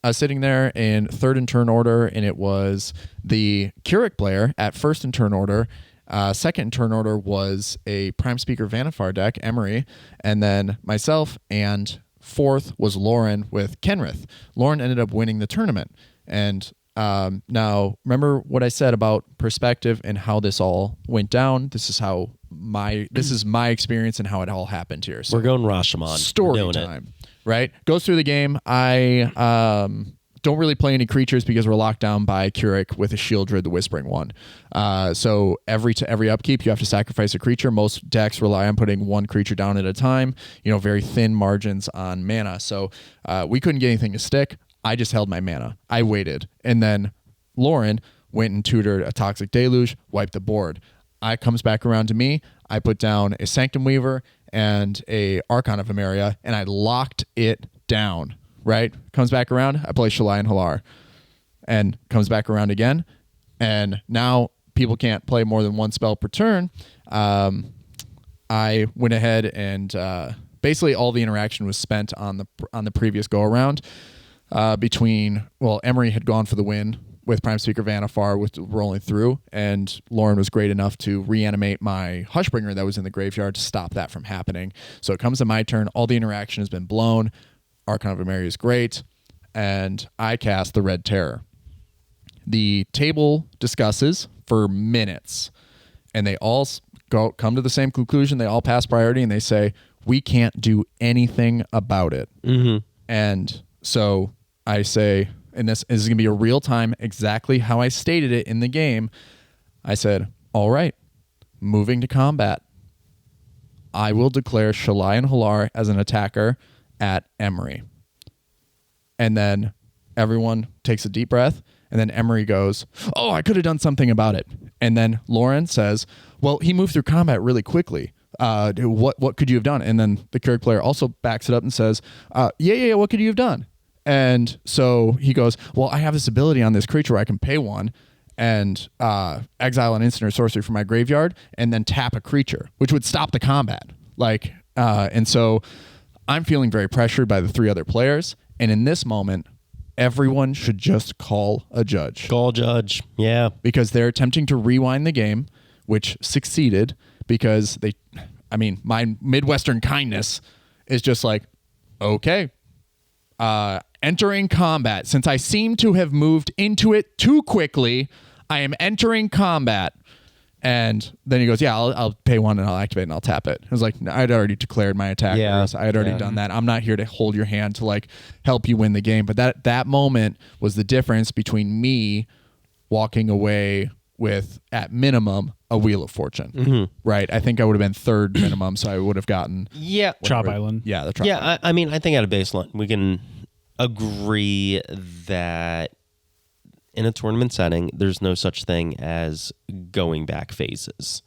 was sitting there in 3rd in turn order, and it was the Keurig player at 1st in turn order. 2nd in turn order was a Prime Speaker Vanifar deck, Emery, and then myself, and 4th was Lauren with Kenrith. Lauren ended up winning the tournament, and now remember what I said about perspective and how this all went down. This is my experience and how it all happened here. So we're going Rashomon. Story time, right? Goes through the game. I don't really play any creatures because we're locked down by Keurig with a Shieldred, the Whispering One. So every upkeep, you have to sacrifice a creature. Most decks rely on putting one creature down at a time. Very thin margins on mana. So we couldn't get anything to stick. I just held my mana. I waited. And then Lauren went and tutored a Toxic Deluge, wiped the board. It comes back around to me. I put down a Sanctum Weaver and a Archon of Emeria, and I locked it down. Right? Comes back around, I play Shalai and Halar. And comes back around again. And now people can't play more than one spell per turn. I went ahead and basically all the interaction was spent on the previous go-around between, Emery had gone for the win with Prime Speaker Vanifar with rolling through, and Lauren was great enough to reanimate my Hushbringer that was in the graveyard to stop that from happening. So it comes to my turn. All the interaction has been blown. Archon of Emeria is great, and I cast the Red Terror. The table discusses for minutes, and they all come to the same conclusion. They all pass priority, and they say, we can't do anything about it. Mm-hmm. And so I say, and this is going to be a real time, exactly how I stated it in the game. I said, all right, moving to combat. I will declare Shalai and Halar as an attacker at Emery. And then everyone takes a deep breath, and then Emery goes, oh, I could have done something about it. And then Lauren says, well, he moved through combat really quickly. What could you have done? And then the Keurig player also backs it up and says, yeah, what could you have done? And so he goes, well, I have this ability on this creature where I can pay one and exile an instant or sorcery from my graveyard and then tap a creature, which would stop the combat. And so I'm feeling very pressured by the three other players. And in this moment, everyone should just call a judge. Call judge. Yeah. Because they're attempting to rewind the game, which succeeded because my Midwestern kindness is just like, okay, entering combat. Since I seem to have moved into it too quickly, I am entering combat. And then he goes, yeah, I'll pay one and I'll activate and I'll tap it. I was like, I'd already declared my attackers. Yeah. I had already done that. I'm not here to hold your hand to help you win the game. But that moment was the difference between me walking away with, at minimum, a Wheel of Fortune. Mm-hmm. Right? I think I would have been third minimum, so I would have gotten... Yeah. Chop Island. Yeah, the Chop Island. I think at a baseline, we can agree that in a tournament setting, there's no such thing as going back phases.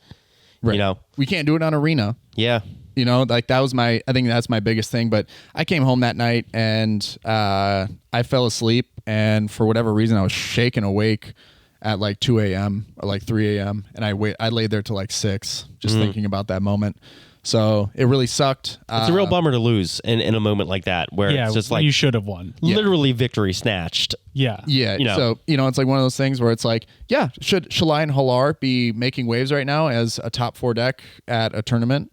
Right. We can't do it on Arena. Yeah. That was I think that's my biggest thing. But I came home that night and I fell asleep, and for whatever reason, I was shaken awake at 2 a.m. or 3 a.m. and I laid there till 6, just thinking about that moment. So it really sucked. It's a real bummer to lose in a moment like that, where it's just you should have won. Literally victory snatched. Yeah. Yeah. So, it's one of those things where it's should Shalai and Halar be making waves right now as a top 4 deck at a tournament?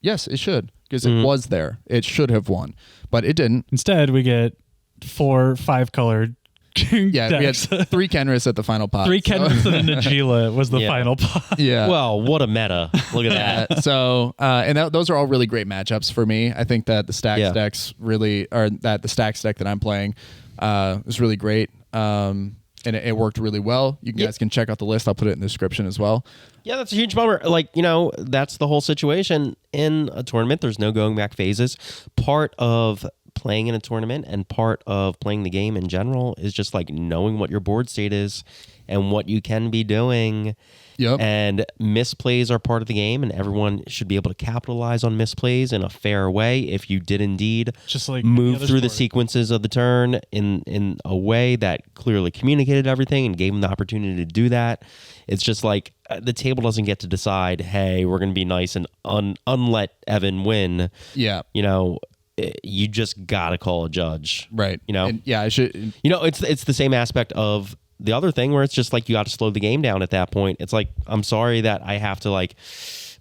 Yes, it should, because it was there. It should have won, but it didn't. Instead, we get 4 5-colored Yeah, decks. we had 3 Kenris at the final pot. 3 Kenris and a Najila was the final pot. Yeah. Well, what a meta. Look at that. So, those are all really great matchups for me. I think that the Stacks decks the Stacks deck that I'm playing is really great. And it worked really well. You guys can check out the list. I'll put it in the description as well. Yeah, that's a huge bummer. That's the whole situation in a tournament. There's no going back phases. Part of playing in a tournament and part of playing the game in general is just knowing what your board state is and what you can be doing. Yep. And misplays are part of the game, and everyone should be able to capitalize on misplays in a fair way if you did indeed just move through the sequences of the turn in a way that clearly communicated everything and gave them the opportunity to do that. It's just the table doesn't get to decide, hey, we're going to be nice and unlet Evan win. Yeah. You just gotta call a judge, right? And, I should. It's the same aspect of the other thing where it's just you got to slow the game down at that point. It's I'm sorry that I have to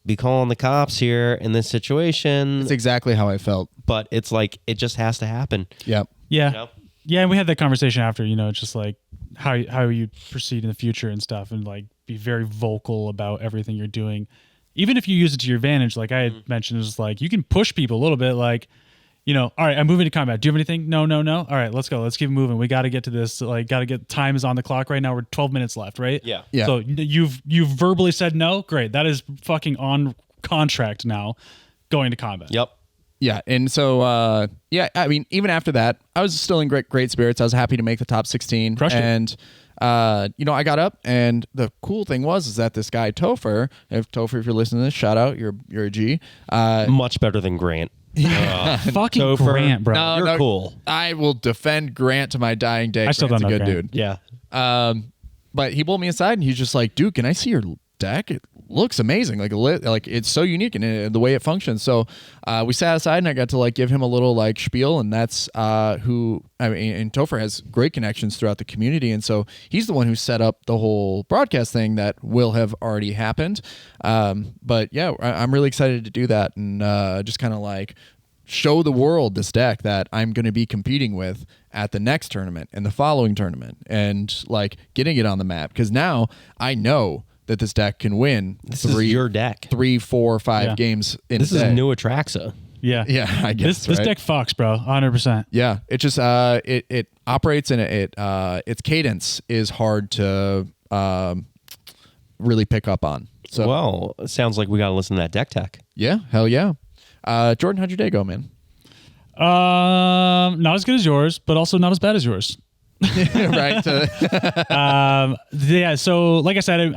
be calling the cops here in this situation. It's exactly how I felt, but it's it just has to happen. Yep. Yeah. Yeah, and we had that conversation after. It's just how you proceed in the future and stuff, and be very vocal about everything you're doing, even if you use it to your advantage. I had mentioned, it's you can push people a little bit, all right, I'm moving to combat. Do you have anything? No. All right, let's go. Let's keep moving. We got to get to this. Time is on the clock right now. We're 12 minutes left, right? Yeah. So you've verbally said no. Great. That is fucking on contract now, going to combat. Yep. Yeah, and so I mean, even after that, I was still in great spirits. I was happy to make the top 16. Crushed it. And I got up, and the cool thing was that this guy Topher, if you're listening to this, shout out, you're a G. Much better than Grant. Fucking Topher. Grant, bro. No, You're cool. I will defend Grant to my dying day. I still don't Grant's know a good Grant. dude. Yeah. But he pulled me aside, and he's just like, dude, can I see your deck? It looks amazing. Like it's so unique in the way it functions. So we sat aside, and I got to give him a little spiel, and that's who I mean. And Topher has great connections throughout the community, and so he's the one who set up the whole broadcast thing that will have already happened. But yeah, I'm really excited to do that and just kind of show the world this deck that I'm going to be competing with at the next tournament and the following tournament, and getting it on the map, because now I know that this deck can win This is your deck. 3, 4, 5 games in This a is day. new Atraxa. Yeah. Yeah, I guess This right? deck fucks, bro. 100%. Yeah, it just it operates, and its cadence is hard to really pick up on. So Well, it sounds like we got to listen to that deck tech. yeah, hell yeah. Jordan, how'd your day go, man? Not as good as yours, but also not as bad as yours. Right. Yeah. So, like I said,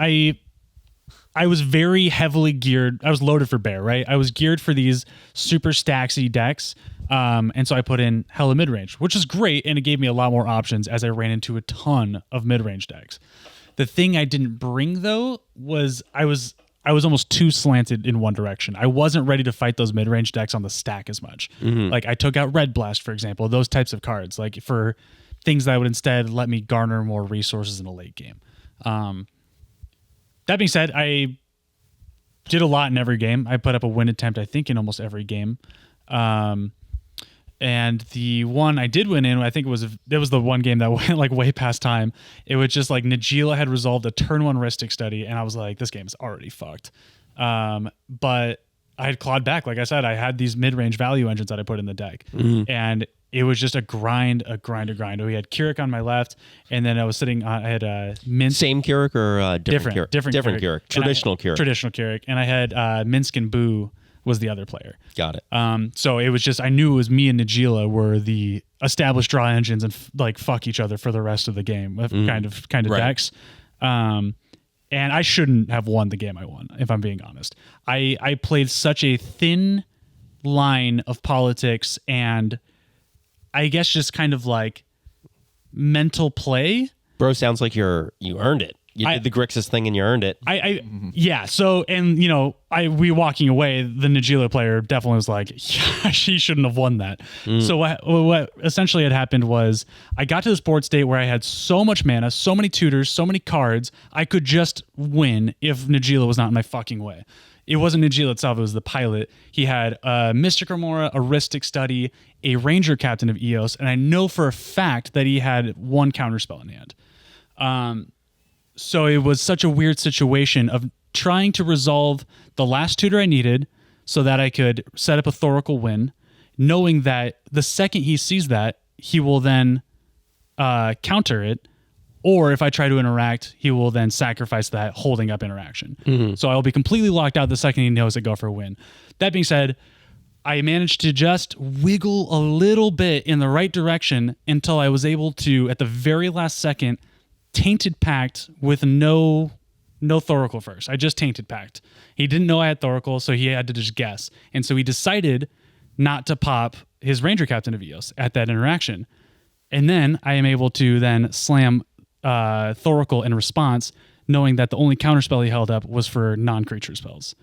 I was very heavily geared. I was loaded for bear, right? I was geared for these super stacksy decks. And so I put in hella mid-range, which is great. And it gave me a lot more options as I ran into a ton of mid-range decks. The thing I didn't bring, though, was I was almost too slanted in one direction. I wasn't ready to fight those mid-range decks on the stack as much. I took out Red Blast, for example, those types of cards, for things that would instead let me garner more resources in a late game. That being said, I did a lot in every game. I put up a win attempt, I think, in almost every game. And the one I did win in, I think it was the one game that went way past time. It was just Najila had resolved a turn 1 Ristic study, and I was like, this game is already fucked. But I had clawed back. Like I said, I had these mid-range value engines that I put in the deck. And it was just a grind. We had Keurig on my left, and then I was sitting on, I had Minsk. Same Keurig or different Keurig? Different Keurig. Traditional Keurig. Traditional Keurig. And I had Minsk and Boo was the other player. Got it. So it was just, I knew it was me and Najila were the established draw engines and fuck each other for the rest of the game with kind of Right. decks. And I shouldn't have won the game I won, if I'm being honest. I played such a thin line of politics and I guess just kind of mental play. Bro, sounds like you earned it. You did the Grixis thing and you earned it. Yeah. So, and we walking away, the Najila player definitely was like, yeah, she shouldn't have won that. So what essentially had happened was I got to this board state where I had so much mana, so many tutors, so many cards, I could just win if Najila was not in my fucking way. It wasn't Najila itself, it was the pilot. He had a Mystic Remora, a Ristic Study, a Ranger Captain of Eos, and I know for a fact that he had one counterspell in hand. So it was such a weird situation of trying to resolve the last tutor I needed so that I could set up a Thoracle win, knowing that the second he sees that, he will then counter it, or if I try to interact, he will then sacrifice that holding up interaction. So I'll be completely locked out the second he knows it go for a win. That being said, I managed to just wiggle a little bit in the right direction until I was able to, at the very last second, Tainted Pact with no Thoracle first. I just Tainted Pact. He didn't know I had Thoracle, so he had to just guess. And so he decided not to pop his Ranger Captain of Eos at that interaction. And then I am able to then slam Thoracle in response, knowing that the only counterspell he held up was for non-creature spells.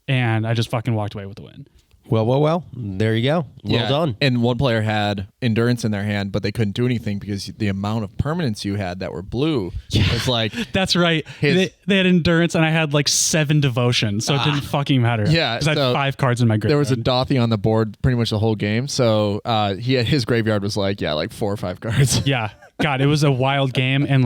And I just fucking walked away with the win. Well. There you go. Well done. And one player had Endurance in their hand, but they couldn't do anything because the amount of permanents you had that were blue was That's right. They had Endurance, and I had 7 Devotion, so it didn't fucking matter. Yeah, because I had 5 cards in my graveyard. There was a Dothy on the board pretty much the whole game, so his graveyard was 4 or 5 cards. Yeah. God, it was a wild game, and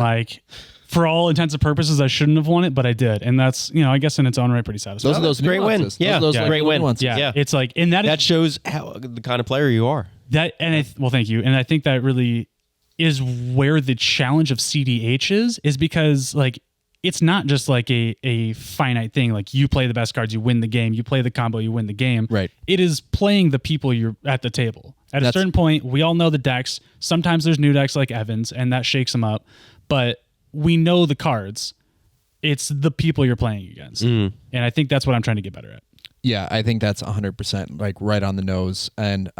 for all intents and purposes, I shouldn't have won it, but I did. And that's, I guess in its own right, pretty satisfying. Those are those Great win. nuances. Yeah. Those Yeah. like Great win. nuances. Yeah. It's like, and That shows how the kind of player you are. that, and well, thank you. And I think that really is where the challenge of CDH is because like, it's not just like a finite thing. Like you play the best cards, you win the game. You play the combo, you win the game. Right. It is playing the people you're at the table. At a certain point, we all know the decks. Sometimes there's new decks like Evans, and that shakes them up. But we know the cards. It's the people you're playing against. And I think that's what I'm trying to get better at. Yeah, I think that's 100% like right on the nose. And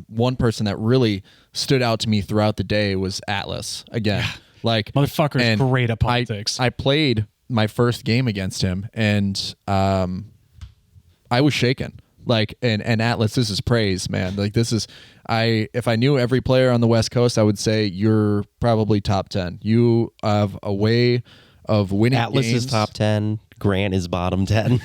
one person that really stood out to me throughout the day was Atlas again. Like Motherfucker is and great at politics. I played my first game against him, and I was shaken. Like, and Atlas, this is praise, man. Like, this is, if I knew every player on the West Coast, I would say you're probably top 10. You have a way of winning Atlas games. is top 10. Grant is bottom 10.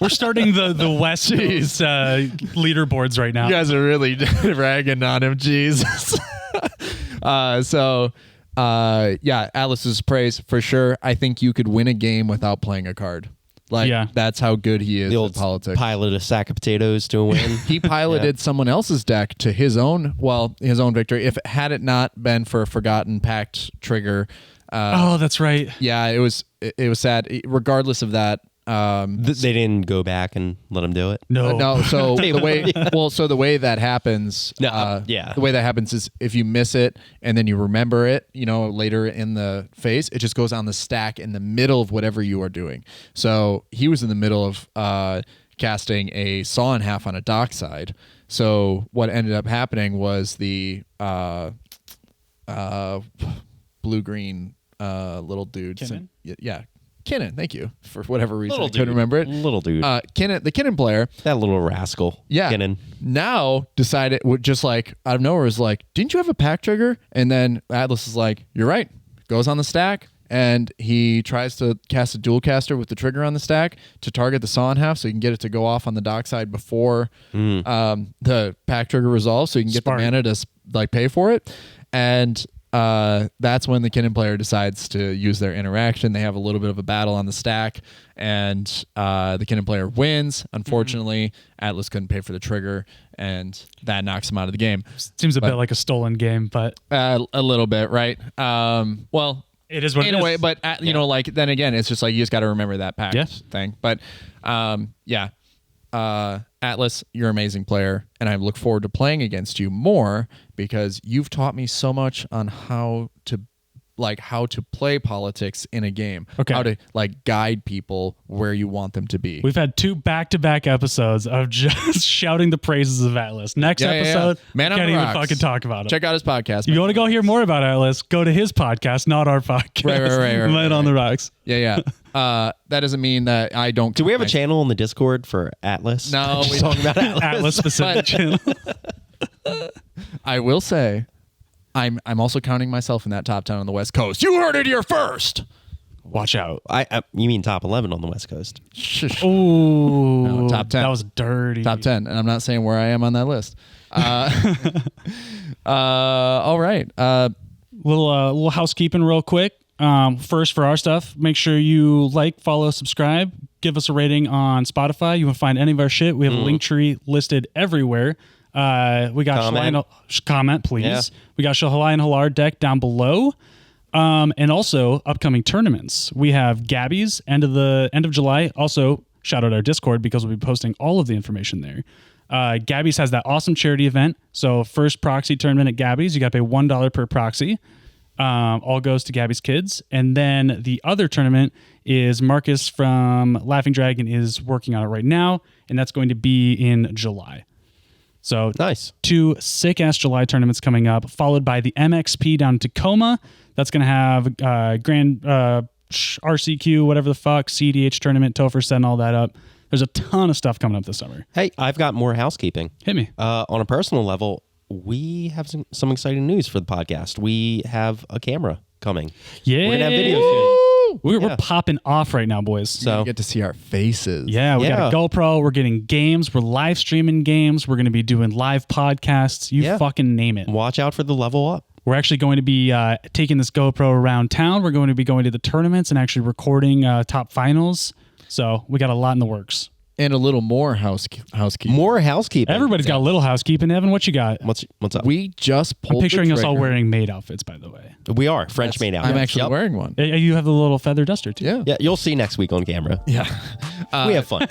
We're starting the West Coast leaderboards right now. You guys are really ragging on him, Jesus. Yeah, Atlas's praise for sure. I think you could win a game without playing a card. Like, that's how good he is The old at politics. pilot a sack of potatoes to a win. He piloted someone else's deck to his own victory. If had it not been for a Forgotten Pact trigger, Oh, that's right. yeah, it was sad. Regardless of that, They didn't go back and let him do it. No. no. So the way that happens, yeah. the way that happens is if you miss it and then you remember it, later in the phase, it just goes on the stack in the middle of whatever you are doing. So he was in the middle of casting a Saw in Half on a dockside. So what ended up happening was the blue-green little dude. Kinnan? Yeah. Kinnan, thank you. For whatever reason, Little I couldn't dude. remember it. Little dude. Kinnan, the Kinnan player, That little rascal. yeah, Kinnan. now decided, just like out of nowhere, was like, didn't you have a pack trigger? And then Atlas is like, you're right. Goes on the stack, and he tries to cast a dual caster with the trigger on the stack to target the Saw in Half, so you can get it to go off on the dockside before the pack trigger resolves, so you can get Smart. the mana to pay for it. And that's when the Kinnan player decides to use their interaction. They have a little bit of a battle on the stack, and the Kinnan player wins. Unfortunately, Atlas couldn't pay for the trigger, and that knocks him out of the game. Seems a bit like a stolen game, but A little bit, right? Well, it is what in it a way, is. but like then again, it's just like you just got to remember that pact Yeah. thing. But Atlas, you're an amazing player, and I look forward to playing against you more because you've taught me so much on how to play politics in a game. Okay. How to guide people where you want them to be. We've had 2 back-to-back episodes of just shouting the praises of Atlas. Next episode, Man on can't the even Rocks. fucking talk about him. Check out his podcast. If you want to go hear more about Atlas, go to his podcast, not our podcast. Right, Man on the Rocks. Yeah. That doesn't mean that I don't. Do we have a channel in the Discord for Atlas? No, Just we talking about Atlas. Atlas specific channel. I will say, I'm also counting myself in that top 10 on the West Coast. You heard it here first. Watch out. You mean top 11 on the West Coast? Ooh. No, top 10. That was dirty. Top 10, and I'm not saying where I am on that list. All right. Little housekeeping real quick. First, for our stuff, make sure you follow, subscribe, give us a rating on Spotify. You can find any of our shit. We have a link tree listed everywhere. We got comment, please. Yeah. We got Shalai and Halar deck down below. And also upcoming tournaments. We have Gabby's end of July. Also, shout out our Discord because we'll be posting all of the information there. Gabby's has that awesome charity event. So first proxy tournament at Gabby's, you got to pay $1 per proxy. All goes to Gabby's kids. And then the other tournament is Marcus from Laughing Dragon is working on it right now, and that's going to be in July. So Nice. 2 sick-ass July tournaments coming up, followed by the MXP down in Tacoma. That's going to have Grand RCQ, whatever the fuck, CDH tournament, Topher setting all that up. There's a ton of stuff coming up this summer. Hey, I've got more housekeeping. Hit me. On a personal level, we have some exciting news for the podcast. We have a camera coming. Yeah. We're going to have video soon. We're popping off right now, boys. So You get to see our faces. Yeah, we got a Yeah. GoPro. We're getting games. We're live streaming games. We're going to be doing live podcasts. You Yeah. fucking name it. watch out for the level up. We're actually going to be taking this GoPro around town. We're going to be going to the tournaments and actually recording top finals. So we got a lot in the works. And a little more housekeeping. More housekeeping. Everybody's got a little housekeeping. Evan, what you got? What's up? We just pulled I'm picturing the us all trigger. wearing maid outfits, by the way. We are French made out. I'm actually Yep. wearing one. You have the little feather duster, too. Yeah. Yeah, you'll see next week on camera. Yeah. We have fun.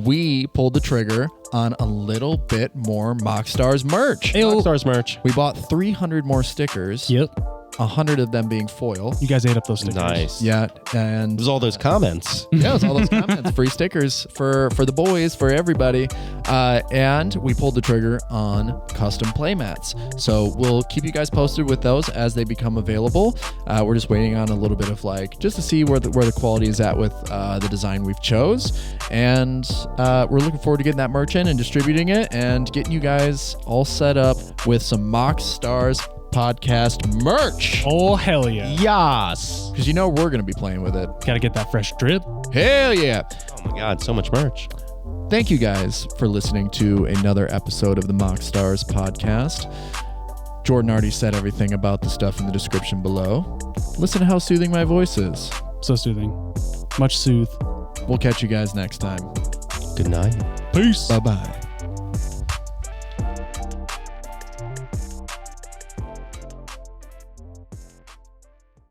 We pulled the trigger on a little bit more MoxStars merch. MoxStars merch. We bought 300 more stickers. Yep. 100 of them being foil. You guys ate up those stickers. Nice. Yeah, and There's all those comments. yeah, it was all those comments, free stickers for the boys, for everybody, and we pulled the trigger on custom playmats. So we'll keep you guys posted with those as they become available. We're just waiting on a little bit of just to see where the quality is at with the design we've chose, and we're looking forward to getting that merch in and distributing it and getting you guys all set up with some MoxStars podcast merch. Oh, hell yeah. Yas. Because we're going to be playing with it. Got to get that fresh drip. Hell yeah. Oh my God, so much merch. Thank you guys for listening to another episode of the MoxStars podcast. Jordan already said everything about the stuff in the description below. Listen to how soothing my voice is. So soothing. Much soothe. We'll catch you guys next time. Good night. Peace. Bye-bye.